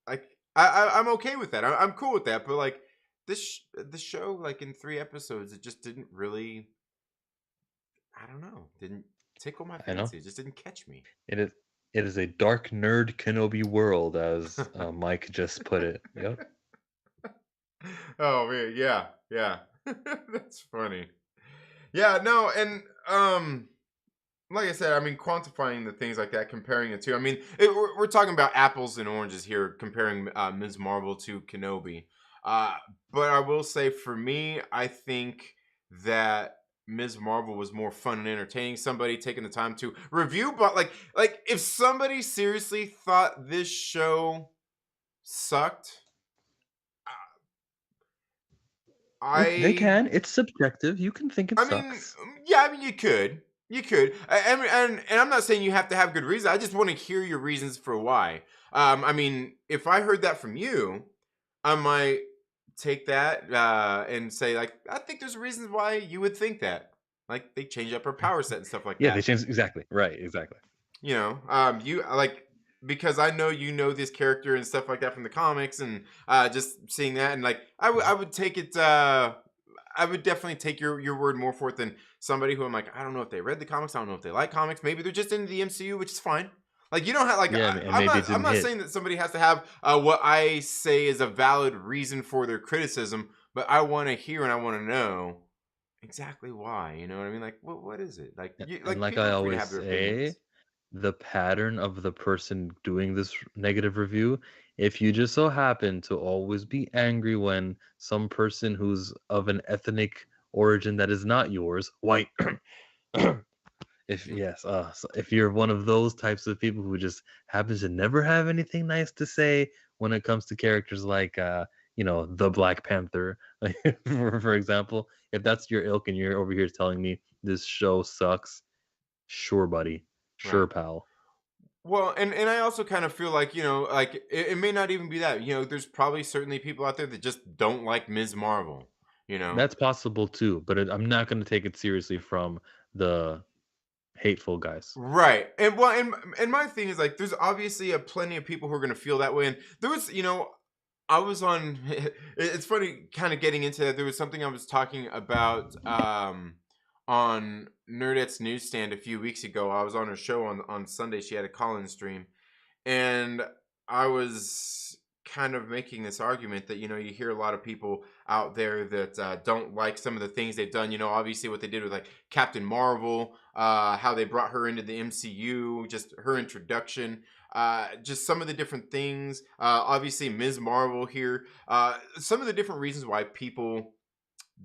like I'm okay with that. I'm cool with that. But like the show, like in 3 episodes, it just didn't really, I don't know, didn't tickle my I know. fancy. It just didn't catch me. It is it is a dark nerd Kenobi world, as Mike just put it. Yep. Oh man, yeah, yeah. That's funny. Yeah, no, and like I said, I mean, quantifying the things like that, comparing the two. I mean, we're talking about apples and oranges here, comparing Ms. Marvel to Kenobi. Uh, but I will say, for me, I think that Ms. Marvel was more fun and entertaining. Somebody taking the time to review, but like if somebody seriously thought this show sucked, They I can. It's subjective. You can think it I mean, sucks. yeah, I mean, you could. And I'm not saying you have to have good reason. I just want to hear your reasons for why. I mean, if I heard that from you, I might take that and say like, I think there's reasons why you would think that. Like they change up her power set and stuff like Yeah, they that. changed exactly. Right, exactly. You like, because I know you know this character and stuff like that from the comics, and just seeing that, and like I would take it. I would definitely take your word more for it than somebody who I'm like, I don't know if they read the comics. I don't know if they like comics. Maybe they're just into the MCU, which is fine. Like you don't have like Yeah, and maybe it I'm didn't not hit. saying that somebody has to have what I say is a valid reason for their criticism, but I want to hear and I want to know exactly why. You know what I mean? Like what is it? Like And like people I are free to always have their say, opinions. the pattern of the person doing this negative review, if you just so happen to always be angry when some person who's of an ethnic origin that is not yours, white, if yes, so if you're one of those types of people who just happens to never have anything nice to say when it comes to characters like the Black Panther, like, for example, if that's your ilk and you're over here telling me this show sucks, sure buddy, Right. sure pal. Well, and I also kind of feel like, like it may not even be that. There's probably certainly people out there that just don't like Ms. Marvel, you know? That's possible too, but I'm not going to take it seriously from the hateful guys. Right. And well, and my thing is like there's obviously a plenty of people who are going to feel that way, and there was, I was on it's funny kind of getting into that. There was something I was talking about on Nerdette's newsstand a few weeks ago. I was on her show on Sunday. She had a call-in stream, and I was kind of making this argument that you hear a lot of people out there that don't like some of the things they've done. Obviously what they did with like Captain Marvel, how they brought her into the MCU, just her introduction, just some of the different things. Obviously Ms. Marvel here, some of the different reasons why people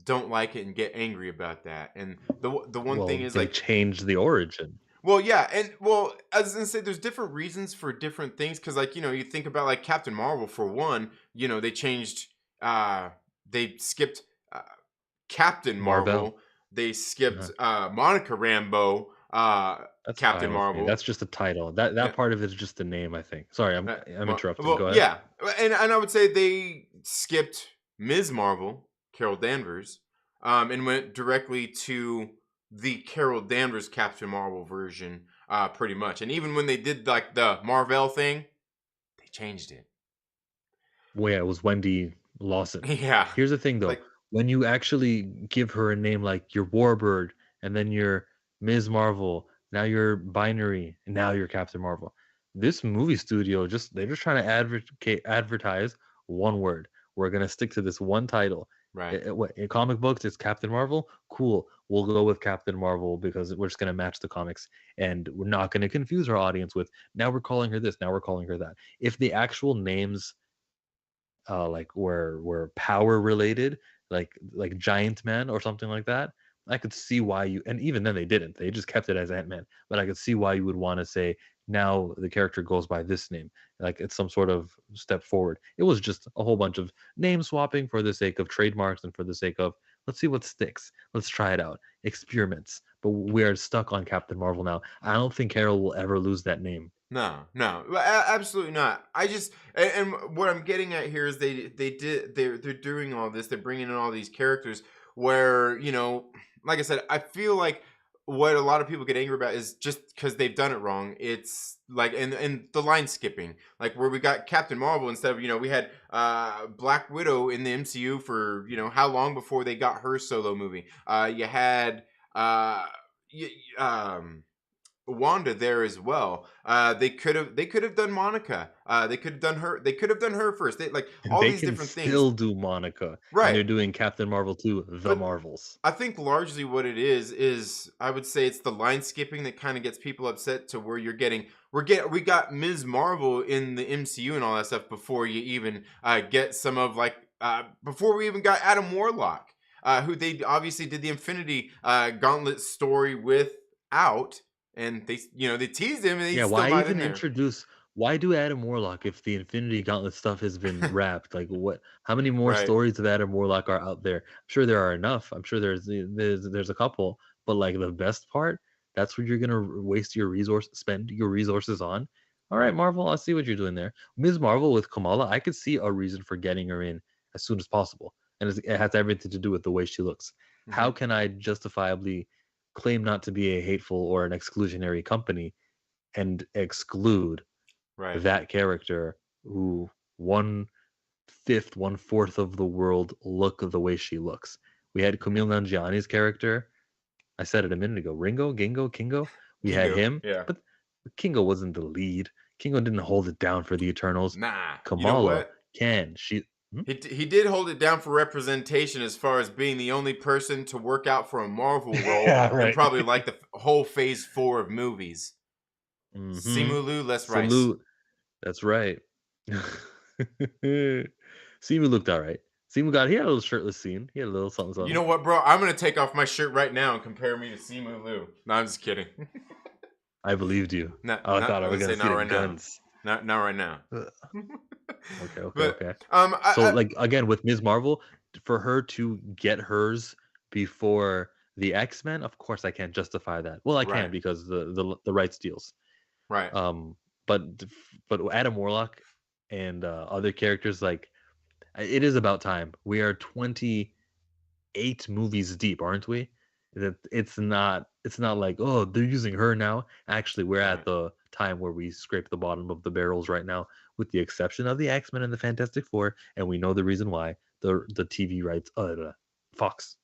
don't like it and get angry about that. And the one thing Well, is they like, changed the origin. well, yeah, and well, I was gonna say there's different reasons for different things, because like you think about like Captain Marvel for one, they changed, uh, they skipped uh, Captain Marvel. Marvel, they Uh-huh. skipped Monica Rambeau, That's Captain fine with me. Marvel, That's just a title. That yeah, part of it is just a name, I think. Sorry, I'm interrupting. well, Go ahead. yeah, and I would say they skipped Ms. Marvel, Carol Danvers, and went directly to the Carol Danvers Captain Marvel version, pretty much. And even when they did like the Marvel thing, they changed it. Well, yeah, it was Wendy Lawson. Yeah, Here's the thing though, like when you actually give her a name like your Warbird, and then your Ms. Marvel, now you're Binary, and now you're Captain Marvel. This movie studio they're just trying to advertise one word. We're gonna stick to this one title. right. What in comic books it's Captain Marvel? Cool. We'll go with Captain Marvel because we're just gonna match the comics, and we're not gonna confuse our audience with now we're calling her this, now we're calling her that. If the actual names like were power related, like Giant Man or something like that, I could see why you, and even then they didn't. They just kept it as Ant-Man. But I could see why you would want to say now the character goes by this name. Like it's some sort of step forward. It was just a whole bunch of name swapping for the sake of trademarks and for the sake of let's see what sticks. Let's try it out. Experiments. But we are stuck on Captain Marvel now. I don't think Carol will ever lose that name. No, no, absolutely not. I just and what I'm getting at here is they're doing all this. They're bringing in all these characters where like I said, I feel like what a lot of people get angry about is just because they've done it wrong. It's like and the line skipping, like where we got Captain Marvel instead of we had Black Widow in the MCU for how long before they got her solo movie. You had uh, y- um Wanda there as well. They could have done Monica. They could have done her. They could have done her first. They like And all they these can different things. still do Monica, and Right. they're doing Captain Marvel 2, The But Marvels. I think largely what it is I would say it's the line skipping that kind of gets people upset to where we got Ms. Marvel in the MCU and all that stuff before you even get some of like before we even got Adam Warlock, who they obviously did the Infinity Gauntlet story without, and they teased him and Yeah, he's still why not in even there. introduce why do Adam Warlock if the Infinity Gauntlet stuff has been wrapped? Like what how many more Right. stories of Adam Warlock are out there? I'm sure there are enough. I'm sure there's a couple, but like the best part, that's what you're gonna spend your resources on. All right, Right. Marvel, I see what you're doing there. Ms. Marvel with Kamala, I could see a reason for getting her in as soon as possible. And it has everything to do with the way she looks. How Hmm. can I justifiably claim not to be a hateful or an exclusionary company and exclude Right. that character who one fifth, one fourth of the world look the way she looks. We had Hmm. Kumail Nanjiani's character. I said it a minute ago. Ringo, Gingo, Kingo. We had Kingo. him, Yeah. but Kingo wasn't the lead. Kingo didn't hold it down for the Eternals. Nah. You know Kamala what? can. She. Hmm? He did hold it down for representation as far as being the only person to work out for a Marvel role Yeah, and right. probably like the whole phase 4 of movies. Mm-hmm. Simu Liu, less rice. Salute. That's right. Simu looked all right. He had a little shirtless scene. He had a little something You something. know what, bro? I'm going to take off my shirt right now and compare me to Simu Liu. No, I'm just kidding. I believed you. not, I not, thought I I was would gonna say see not the right now. guns. Not right now. Ugh. Okay, okay, but, okay. So, I like again with Ms. Marvel, for her to get hers before the X-Men, of course I can't justify that. Well, I can right, because the rights deals. right, Um, but Adam Warlock and other characters like it is about time. We are 28 movies deep, aren't we? That it's not like, oh, they're using her now. Actually, we're at right. the time where we scrape the bottom of the barrels right now, with the exception of the X-Men and the Fantastic Four, and we know the reason why. The TV rights, Fox.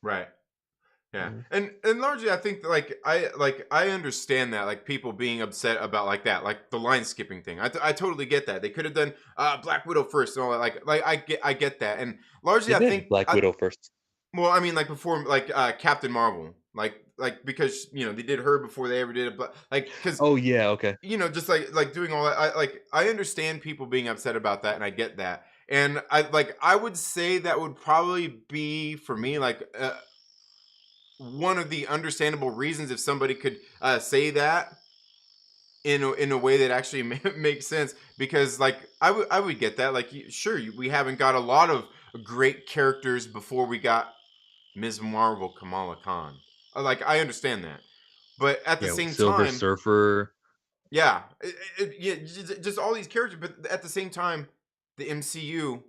Right. Yeah, Mm. and largely, I think that, I understand that like people being upset about like that, like the line skipping thing. I totally get that. They could have done Black Widow first and all that. Like I get that, and largely They I did think Black Widow first. well, I mean like before like Captain Marvel, like because they did her before they ever did it, but like because Oh yeah, okay. just like doing all that. I understand people being upset about that, and I get that, and I would say that would probably be for me like. One of the understandable reasons if somebody could say that in a way that actually makes sense because like I would get that like sure we haven't got a lot of great characters before we got Ms. Marvel Kamala Khan. Like I understand that, but at the Yeah, same Silver time, Surfer. yeah, yeah, just all these characters, but at the same time, the MCU,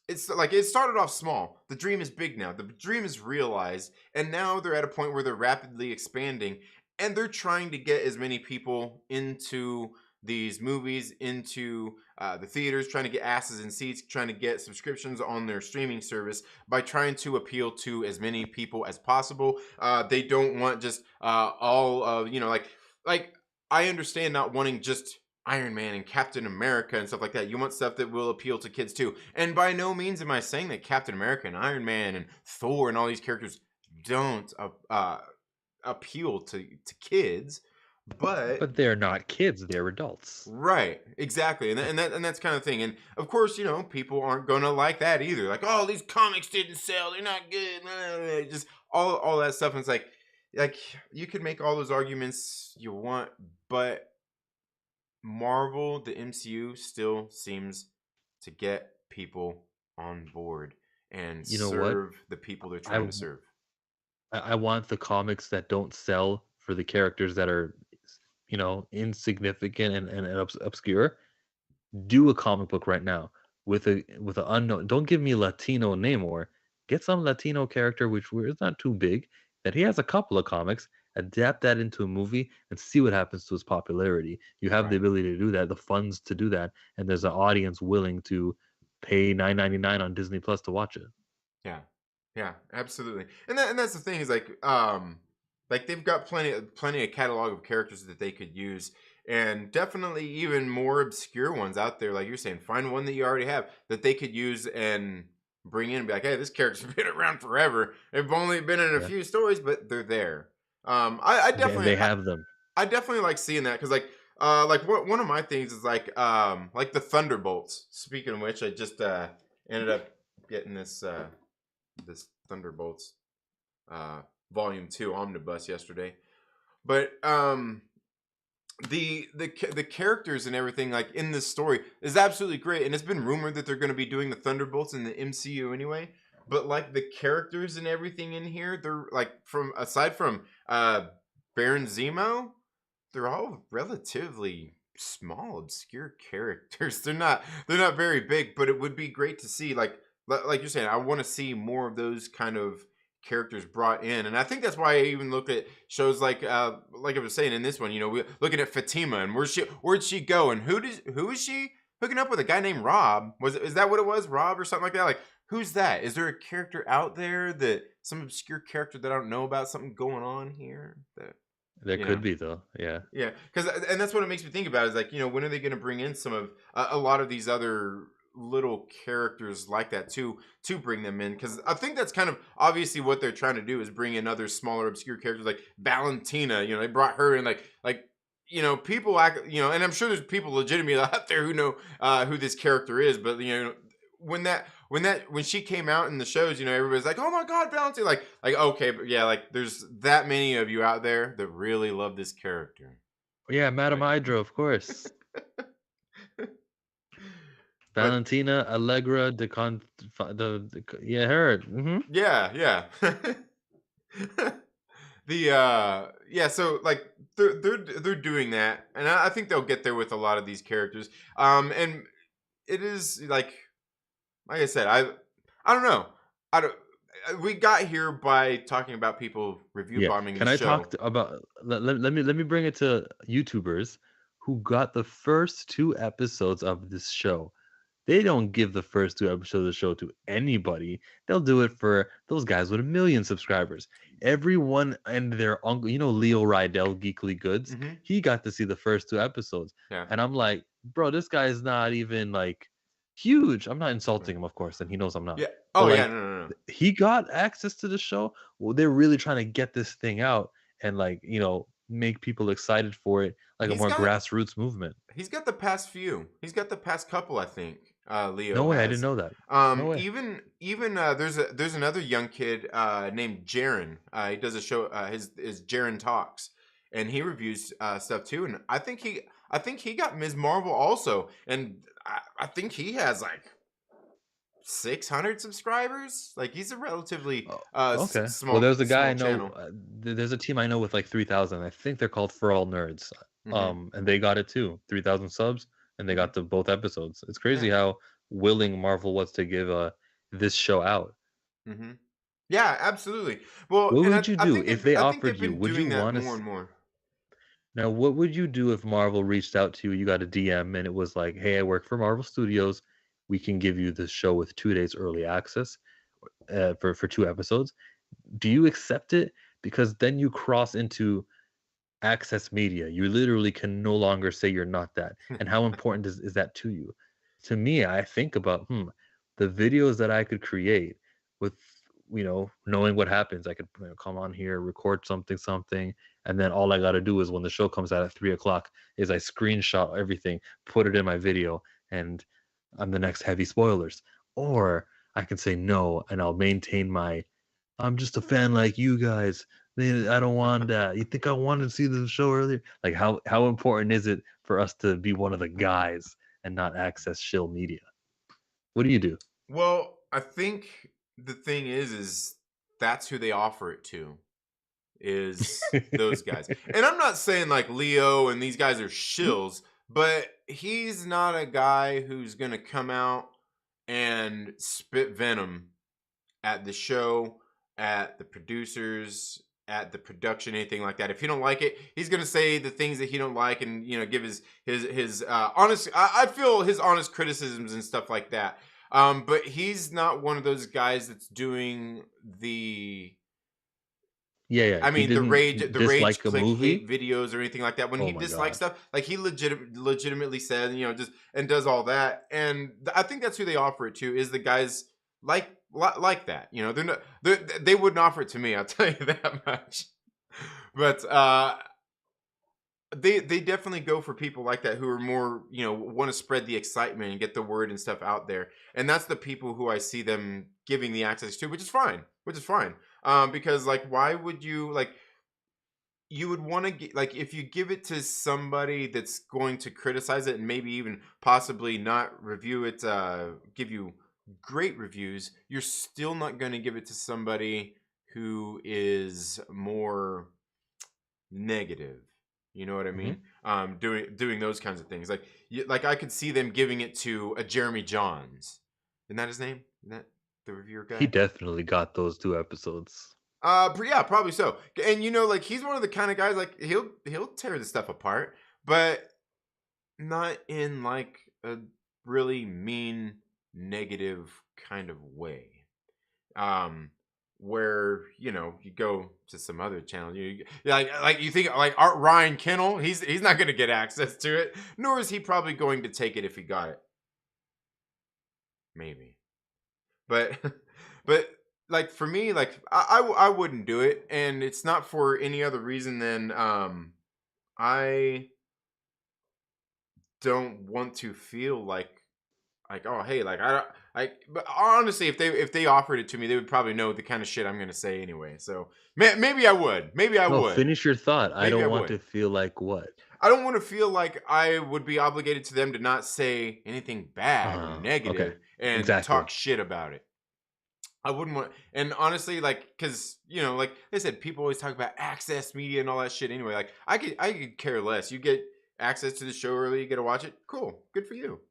it's like it started off small. The dream is big now. The dream is realized, and now they're at a point where they're rapidly expanding, and they're trying to get as many people into these movies into the theaters, trying to get asses in seats, trying to get subscriptions on their streaming service by trying to appeal to as many people as possible. They don't want just all of like I understand not wanting just Iron Man and Captain America and stuff like that. You want stuff that will appeal to kids too. And by no means am I saying that Captain America and Iron Man and Thor and all these characters don't appeal to kids, but But they're not kids; they're adults. right, exactly, and that's kind of thing. And of course, people aren't gonna like that either. Like, oh, these comics didn't sell; they're not good. Just all that stuff. And it's like you can make all those arguments you want, but Marvel, the MCU, still seems to get people on board and You know what? serve the people they're I trying to serve. I want the comics that don't sell for the characters that are, insignificant and obscure. Do a comic book right now with an unknown. Don't give me Latino Namor. Get some Latino character is not too big that he has a couple of comics. Adapt that into a movie and see what happens to his popularity. You have the Right. ability to do that, the funds to do that, and there's an audience willing to pay 9.99 on Disney Plus to watch it. Yeah. Yeah, absolutely. And that's the thing is like they've got plenty of catalog of characters that they could use, and definitely even more obscure ones out there like you're saying. Find one that you already have that they could use and bring in and be like, "Hey, this character's been around forever. They've only been in a Yeah, few stories, but they're there." I and definitely they have them. I definitely like seeing that because like one of my things is like the Thunderbolts. Speaking of which, I just ended up getting this Thunderbolts uh volume 2 omnibus yesterday. But the characters and everything like in this story is absolutely great, and it's been rumored that they're going to be doing the Thunderbolts in the MCU anyway. But like the characters and everything in here, they're like from aside from Baron Zemo, they're all relatively small, obscure characters. They're not very big, but it would be great to see like you're saying. I want to see more of those kind of characters brought in, and I think that's why I even look at shows like I was saying in this one. We looking at Fatima and where'd she go, and who is she hooking up with? A guy named Rob? Is that what it was? Rob or something like that? Like who's that? Is there a character out there that some obscure character that I don't know about? Something going on here that There you know could be though. Yeah. yeah, because and that's what it makes me think about is like when are they going to bring in some of a lot of these other little characters like that to bring them in, because I think that's kind of obviously what they're trying to do is bring in other smaller obscure characters like Valentina. They brought her in like people act and I'm sure there's people legitimately out there who know who this character is, but when she came out in the shows, everybody's like, "Oh my God, Valentina!" Like okay, but yeah, like there's that many of you out there that really love this character. Yeah, Madame But Hydra, of course. but Valentina Allegra de Con yeah, her. yeah, yeah. Yeah, so like they're doing that, and I think they'll get there with a lot of these characters. And it is like I said, I don't know. I don't. We got here by talking about people review Yeah. bombing the Can I show. talk about let me bring it to YouTubers who got the first 2 episodes of this show. They don't give the first 2 episodes of the show to anybody. They'll do it for those guys with 1,000,000 subscribers. Everyone and their uncle, Leo Rydell, Geekly Goods, Hmm. he got to see the first 2 episodes. Yeah. And I'm like, bro, this guy is not even like huge. I'm not Right. insulting him, of course, and he knows I'm not. Yeah. But Oh yeah. like, No. No. No. he got access to the show. Well, they're really trying to get this thing out and like, make people excited for it, like a He's more got grassroots movement. He's got the past few. He's got the past couple, I think. No Leo way, I didn't has. know that. No way. Even there's another young kid named Jaren. He does a show. His Jaren Talks, and he reviews stuff too. And I think he got Ms. Marvel also, and I think he has like 600 subscribers. Like he's a relatively Oh, okay. Well, small there's a guy I small know. channel. There's a team I know with like 3,000. I think they're called For All Nerds. Hmm. And they got it too. 3,000 subs, and they Hmm. got to both episodes. It's crazy Yeah. how willing Marvel was to give this show out. Hmm. Yeah, absolutely. Well, What and would you I do think if they I think offered they've you? been Would you doing that want to? more and more. Now, what would you do if Marvel reached out to you? You got a DM and it was like, "Hey, I work for Marvel Studios. We can give you the show with 2 days early access for 2 episodes." Do you accept it? Because then you cross into access media. You literally can no longer say you're not that. And how important is that to you? To me, I think about, the videos that I could create with, knowing what happens. I could, come on here, record something, and then all I got to do is when the show comes out at 3 o'clock, is I screenshot everything, put it in my video, and I'm the next heavy spoilers. Or I can say no, and I'll maintain my I'm just a fan like you guys. I don't want that. You think I wanted to see the show earlier? Like how important is it for us to be one of the guys and not access shill media? What do you do? Well, I think the thing is that's who they offer it to, is those guys. And I'm not saying like Leo and these guys are shills, but he's not a guy who's gonna come out and spit venom at the show, at the producers, at the production, anything like that. If he don't like it, he's gonna say the things that he don't like, and give his honest. I feel his honest criticisms and stuff like that. But he's not one of those guys that's doing the. Yeah, yeah. I He mean, didn't the rage dislike a click hate movie. videos or anything like that. When Oh he my dislikes god. stuff, like he legitimately said, just and does all that. And I think that's who they offer it to, is the guys like that. They wouldn't offer it to me. I'll tell you that much. But they definitely go for people like that who are more, want to spread the excitement and get the word and stuff out there. And that's the people who I see them giving the access to, which is fine. Because like, why would you like? You would want to get, like, if you give it to somebody that's going to criticize it and maybe even possibly not review it, give you great reviews, you're still not going to give it to somebody who is more negative. You know what I Hmm. mean? Doing those kinds of things, like like I could see them giving it to a Jeremy Johns. Isn't that his name? Isn't that the reviewer He guy? definitely got those 2 episodes. Yeah, probably so. And like he's one of the kind of guys, like he'll tear the stuff apart, but not in like a really mean, negative kind of way. Um, where you go to some other channel, like you think like Art Ryan Kennel, he's not going to get access to it, nor is he probably going to take it if he got it. Maybe. But but like for me, like I wouldn't do it, and it's not for any other reason than I don't want to feel like, oh hey, like I don't but honestly, if they offered it to me, they would probably know the kind of shit I'm gonna say anyway. So maybe I No, would finish your thought. I maybe I don't want would to feel like what? I don't want to feel like I would be obligated to them to not say anything bad or Okay. negative and talk Exactly. shit about it. I wouldn't want, and honestly, like, because like I said, people always talk about access media and all that shit. Anyway, like I could care less. You get access to the show early, you get to watch it. Cool, good for you.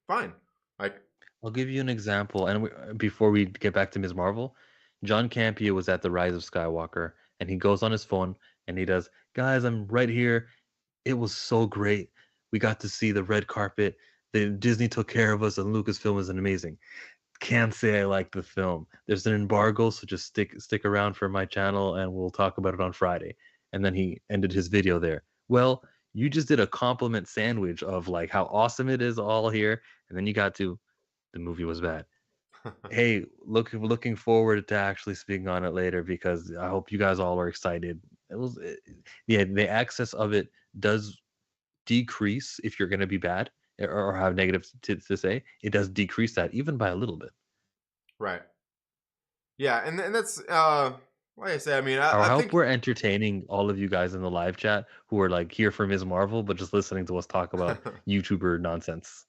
Fine. Like, I'll give you an example, and before we get back to Ms. Marvel, John Campea was at the Rise of Skywalker, and he goes on his phone and he does, "Guys, I'm right here. It was so great. We got to see the red carpet. The Disney took care of us, and Lucasfilm was an amazing. Can't say I like the film. There's an embargo, so just stick around for my channel, and we'll talk about it on Friday." And then he ended his video there. Well, you just did a compliment sandwich of like how awesome it is all here, and then you got to the movie was bad. Hey, looking forward to actually speaking on it later because I hope you guys all are excited. Yeah, the access of it does decrease if you're going to be bad or have negative to say. It does decrease that even by a little bit. right. Yeah, and that's like I said. I mean, I I hope think we're entertaining all of you guys in the live chat who are like here for Ms. Marvel, but just listening to us talk about YouTuber nonsense.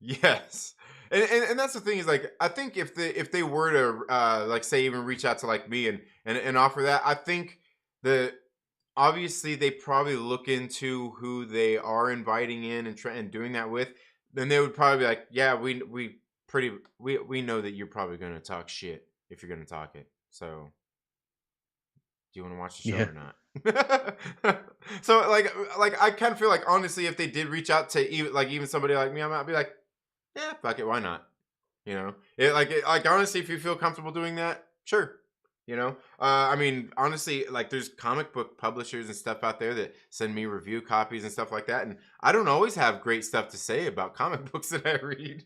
yes. And that's the thing, is like I think if they were to like say even reach out to like me and offer that, I think that obviously they probably look into who they are inviting in and try and doing that with. Then they would probably be like, yeah, we know that you're probably going to talk shit if you're going to talk it. So Do you want to watch the show Yeah. or not? So like I kind of feel like honestly, if they did reach out to even somebody like me, I might be like, yeah, fuck it, why not? You know, like honestly, if you feel comfortable doing that, sure. You know, I mean, honestly, like there's comic book publishers and stuff out there that send me review copies and stuff like that, and I don't always have great stuff to say about comic books that I read.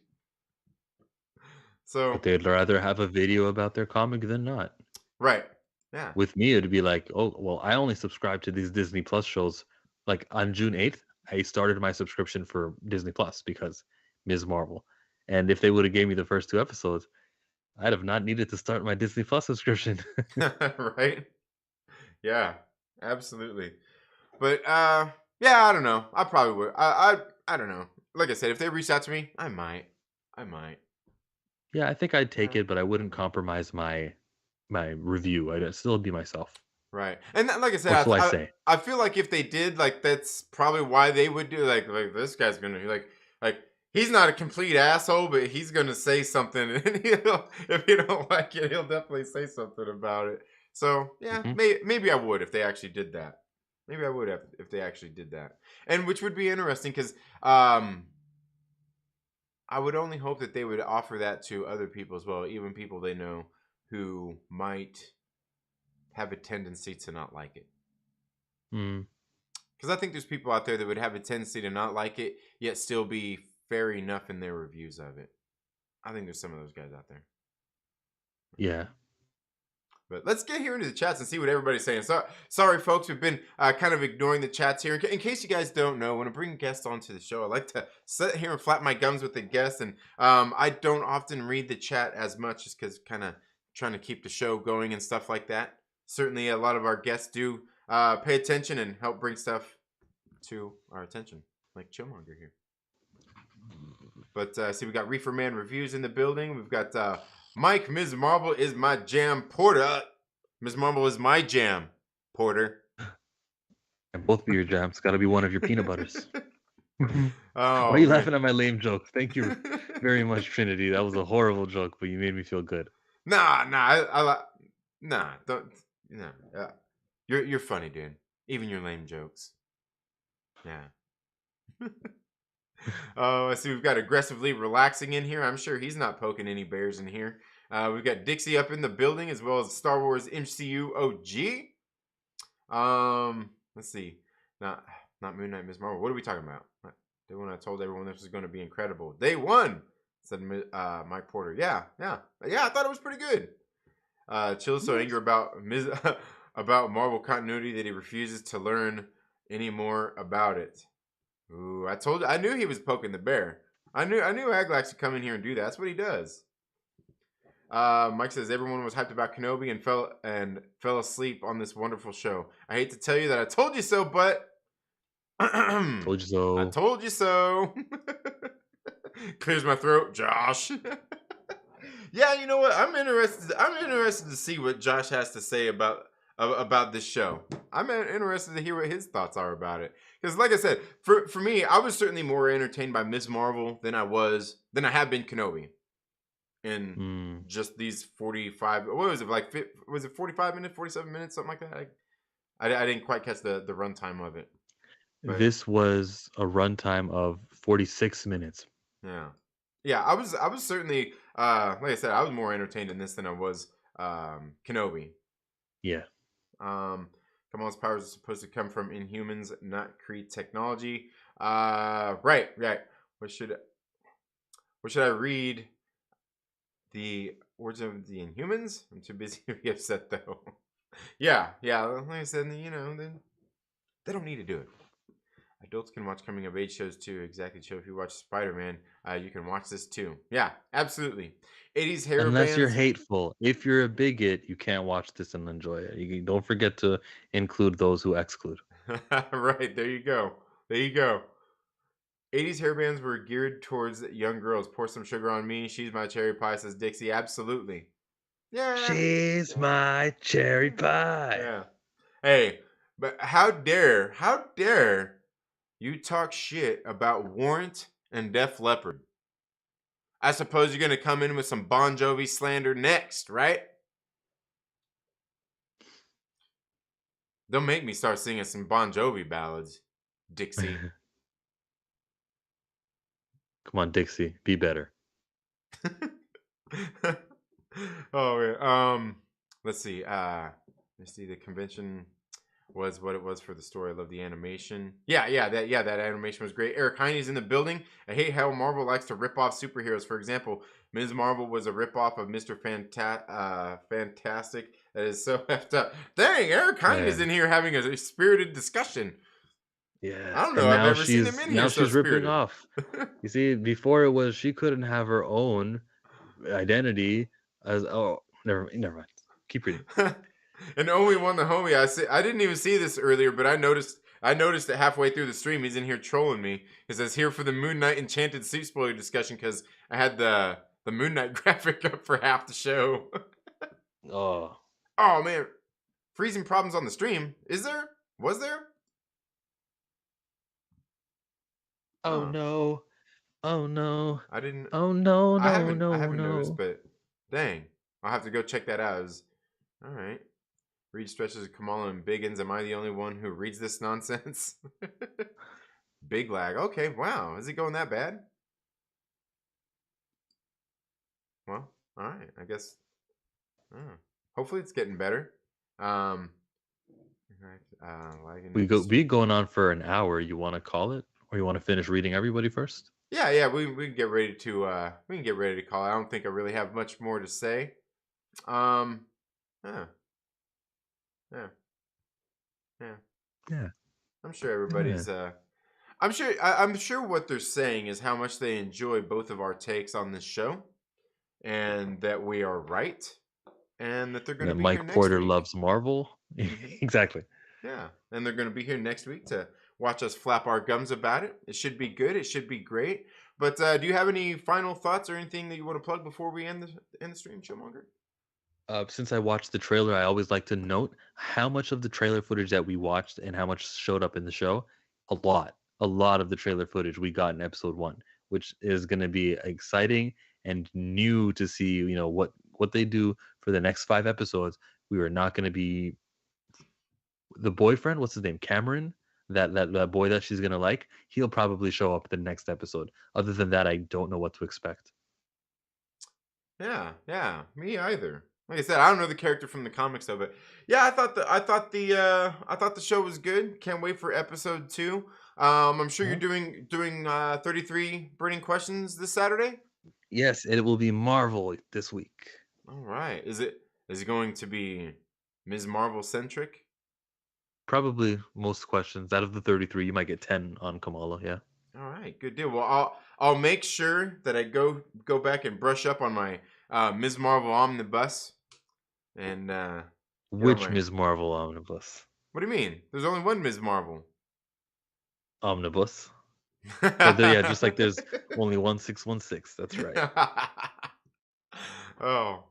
But So, they'd rather have a video about their comic than not. right, yeah, With me, it'd be like, oh, well, I only subscribe to these Disney Plus shows. Like on June 8th, I started my subscription for Disney Plus because Ms. Marvel. And if they would have gave me the first 2 episodes, I'd have not needed to start my Disney Plus subscription. right, yeah, absolutely. But yeah, I don't know. I probably would. I don't know. Like I said, if they reached out to me, I might. I might. Yeah, I think I'd take Yeah. it, but I wouldn't compromise my review. I'd still be myself. Right. And like I said, What shall I say? I feel like if they did, like that's probably why they would do like this guy's gonna like he's not a complete asshole, but he's gonna say something, and if you don't like it, he'll definitely say something about it. So yeah, Hmm. maybe I would if they actually did that. Maybe I would have if they actually did that, and which would be interesting because I would only hope that they would offer that to other people as well, even people they know who might have a tendency to not like it. Mm, Because I think there's people out there that would have a tendency to not like it, yet still be fair enough in their reviews of it. I think there's some of those guys out there. yeah. But let's get here into the chats and see what everybody's saying. So, sorry, folks, we've been kind of ignoring the chats here. In case you guys don't know, when I bring guests onto the show, I like to sit here and flap my gums with the guests. And I don't often read the chat as much just because kind of trying to keep the show going and stuff like that. Certainly, a lot of our guests do pay attention and help bring stuff to our attention, like Chillmonger here. But see, we got Reefer Man reviews in the building. We've got Mike. Ms. Marvel is my jam. Porter. Ms. Marvel is my jam. Porter. And both be your jams. Got to be one of your peanut butters. Why are Oh you man. laughing at my lame joke? Thank you very much, Trinity. That was a horrible joke, but you made me feel good. Nah. Nah. Don't. No. You're funny, dude. Even your lame jokes. Yeah. Oh, I see. We've got aggressively relaxing in here. I'm sure he's not poking any bears in here. We've got Dixie up in the building as well as Star Wars MCU OG. Let's see. Not Moon Knight, Ms. Marvel. What are we talking about? Day one, I told everyone this was going to be incredible. Day one, said Mike Porter. Yeah. I thought it was pretty good. Chill's so angry about about Marvel continuity that he refuses to learn any more about it. Ooh, I knew he was poking the bear. I knew Aglax would come in here and do that. That's what he does. Mike says everyone was hyped about Kenobi and fell asleep on this wonderful show. I hate to tell you that I told you so, but Told you I so. told you so. Clears my throat, Josh. Yeah, you know what? I'm interested. I'm interested to see what Josh has to say about this show. I'm interested to hear what his thoughts are about it. Because, like I said, for me, I was certainly more entertained by Ms. Marvel than I have been Kenobi. In Mm. just these 45, what was it like? Was it 45 minutes, 47 minutes, something like that? I didn't quite catch the runtime of it, but This was a runtime of 46 minutes. yeah, yeah. I was certainly like I said, I was more entertained in this than I was Kenobi. Yeah. Kamala's powers are supposed to come from Inhumans, not Kree technology. Right. What should I read? The words of the Inhumans? I'm too busy to be upset though. Yeah. Like I said, they don't need to do it. Adults can watch coming of age shows too. Exactly, Joe. If you watch Spider Man, you can watch this too. Yeah, absolutely. 80s hair Unless you're bands. hateful. If you're a bigot, you can't watch this and enjoy it. Don't forget to include those who exclude. Right, there you go. There you go. 80s hair bands were geared towards young girls. Pour some sugar on me. She's my cherry pie, says Dixie. Absolutely. Yeah. She's my cherry pie. Yeah. Hey, but how dare you talk shit about Warrant and Def Leppard? I suppose you're gonna come in with some Bon Jovi slander next, right? They'll make me start singing some Bon Jovi ballads. Dixie. Come on, Dixie, be better. Oh man. Let's see. Let's see. The convention was what it was for the story. I love the animation. That animation was great. Eric Heine's in the building. I hate how Marvel likes to rip off superheroes. For example, Ms. Marvel was a rip off of Mr. Fantastic. That is so effed up. Dang, Eric Heine is Man. in here having a spirited discussion. Yeah, I don't know. and I've ever seen him in here so she's ripping spirited. off. You see, before it was she couldn't have her own identity as never mind. Keep reading. And Obi-Wan the homie, I didn't even see this earlier, but I noticed it halfway through the stream. He's in here trolling me. He says here for the Moon Knight Enchanted Suit spoiler discussion because I had the Moon Knight graphic up for half the show. Oh. Oh man, freezing problems on the stream. Is there? Was there? Oh Huh. no. Oh no. I didn't. Oh no, I no, haven't. I no, haven't noticed, no. but dang, I'll have to go check that out. All right. Reed stretches Kamala and Biggins. Am I the only one who reads this nonsense? Big lag. Okay, wow. Is it going that bad? Well, all right. I guess. Hopefully, it's getting better. Lagging We in the go be stream. going on for an hour. You want to call it, or you want to finish reading everybody first? Yeah. We can get ready to call. I don't think I really have much more to say. Um. Yeah. Yeah. Yeah. Yeah. I'm sure everybody's. I'm sure what they're saying is how much they enjoy both of our takes on this show, and that we are right, and that they're going to That be here Mike next Porter week. loves Marvel. Hmm. Exactly. Yeah, and they're going to be here next week to watch us flap our gums about it. It should be good. It should be great. But do you have any final thoughts or anything that you want to plug before we end the stream, Chillmonger? Since I watched the trailer, I always like to note how much of the trailer footage that we watched and how much showed up in the show. A lot of the trailer footage we got in episode 1, which is going to be exciting and new to see. You know what they do for the next 5 episodes. We are not going to be the boyfriend. What's his name? Cameron. That boy that she's gonna like. He'll probably show up the next episode. Other than that, I don't know what to expect. Yeah, me either. Like I said, I don't know the character from the comics of it. Yeah, I thought the show was good. Can't wait for episode 2. I'm sure you're Uh-huh. doing 33 burning questions this Saturday. Yes, it will be Marvel this week. All right. Is it going to be Ms. Marvel centric? Probably most questions out of the 33, you might get 10 on Kamala. Yeah. All right, good deal. Well, I'll make sure that I go back and brush up on my Ms. Marvel omnibus and get on Which my. Ms. Marvel omnibus? What do you mean? There's only one Ms. Marvel. Omnibus. Yeah, just like there's only 1616. That's right. Oh,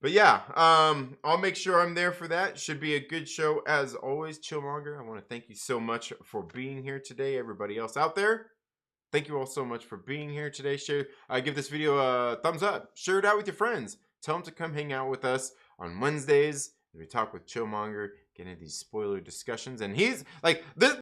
but yeah, I'll make sure I'm there for that. Should be a good show as always. Chillmonger, I want to thank you so much for being here today. Everybody else out there, thank you all so much for being here today. Share, give this video a thumbs up. Share it out with your friends. Tell them to come hang out with us on Wednesdays. We talk with Chillmonger, get into these spoiler discussions, and he's like this.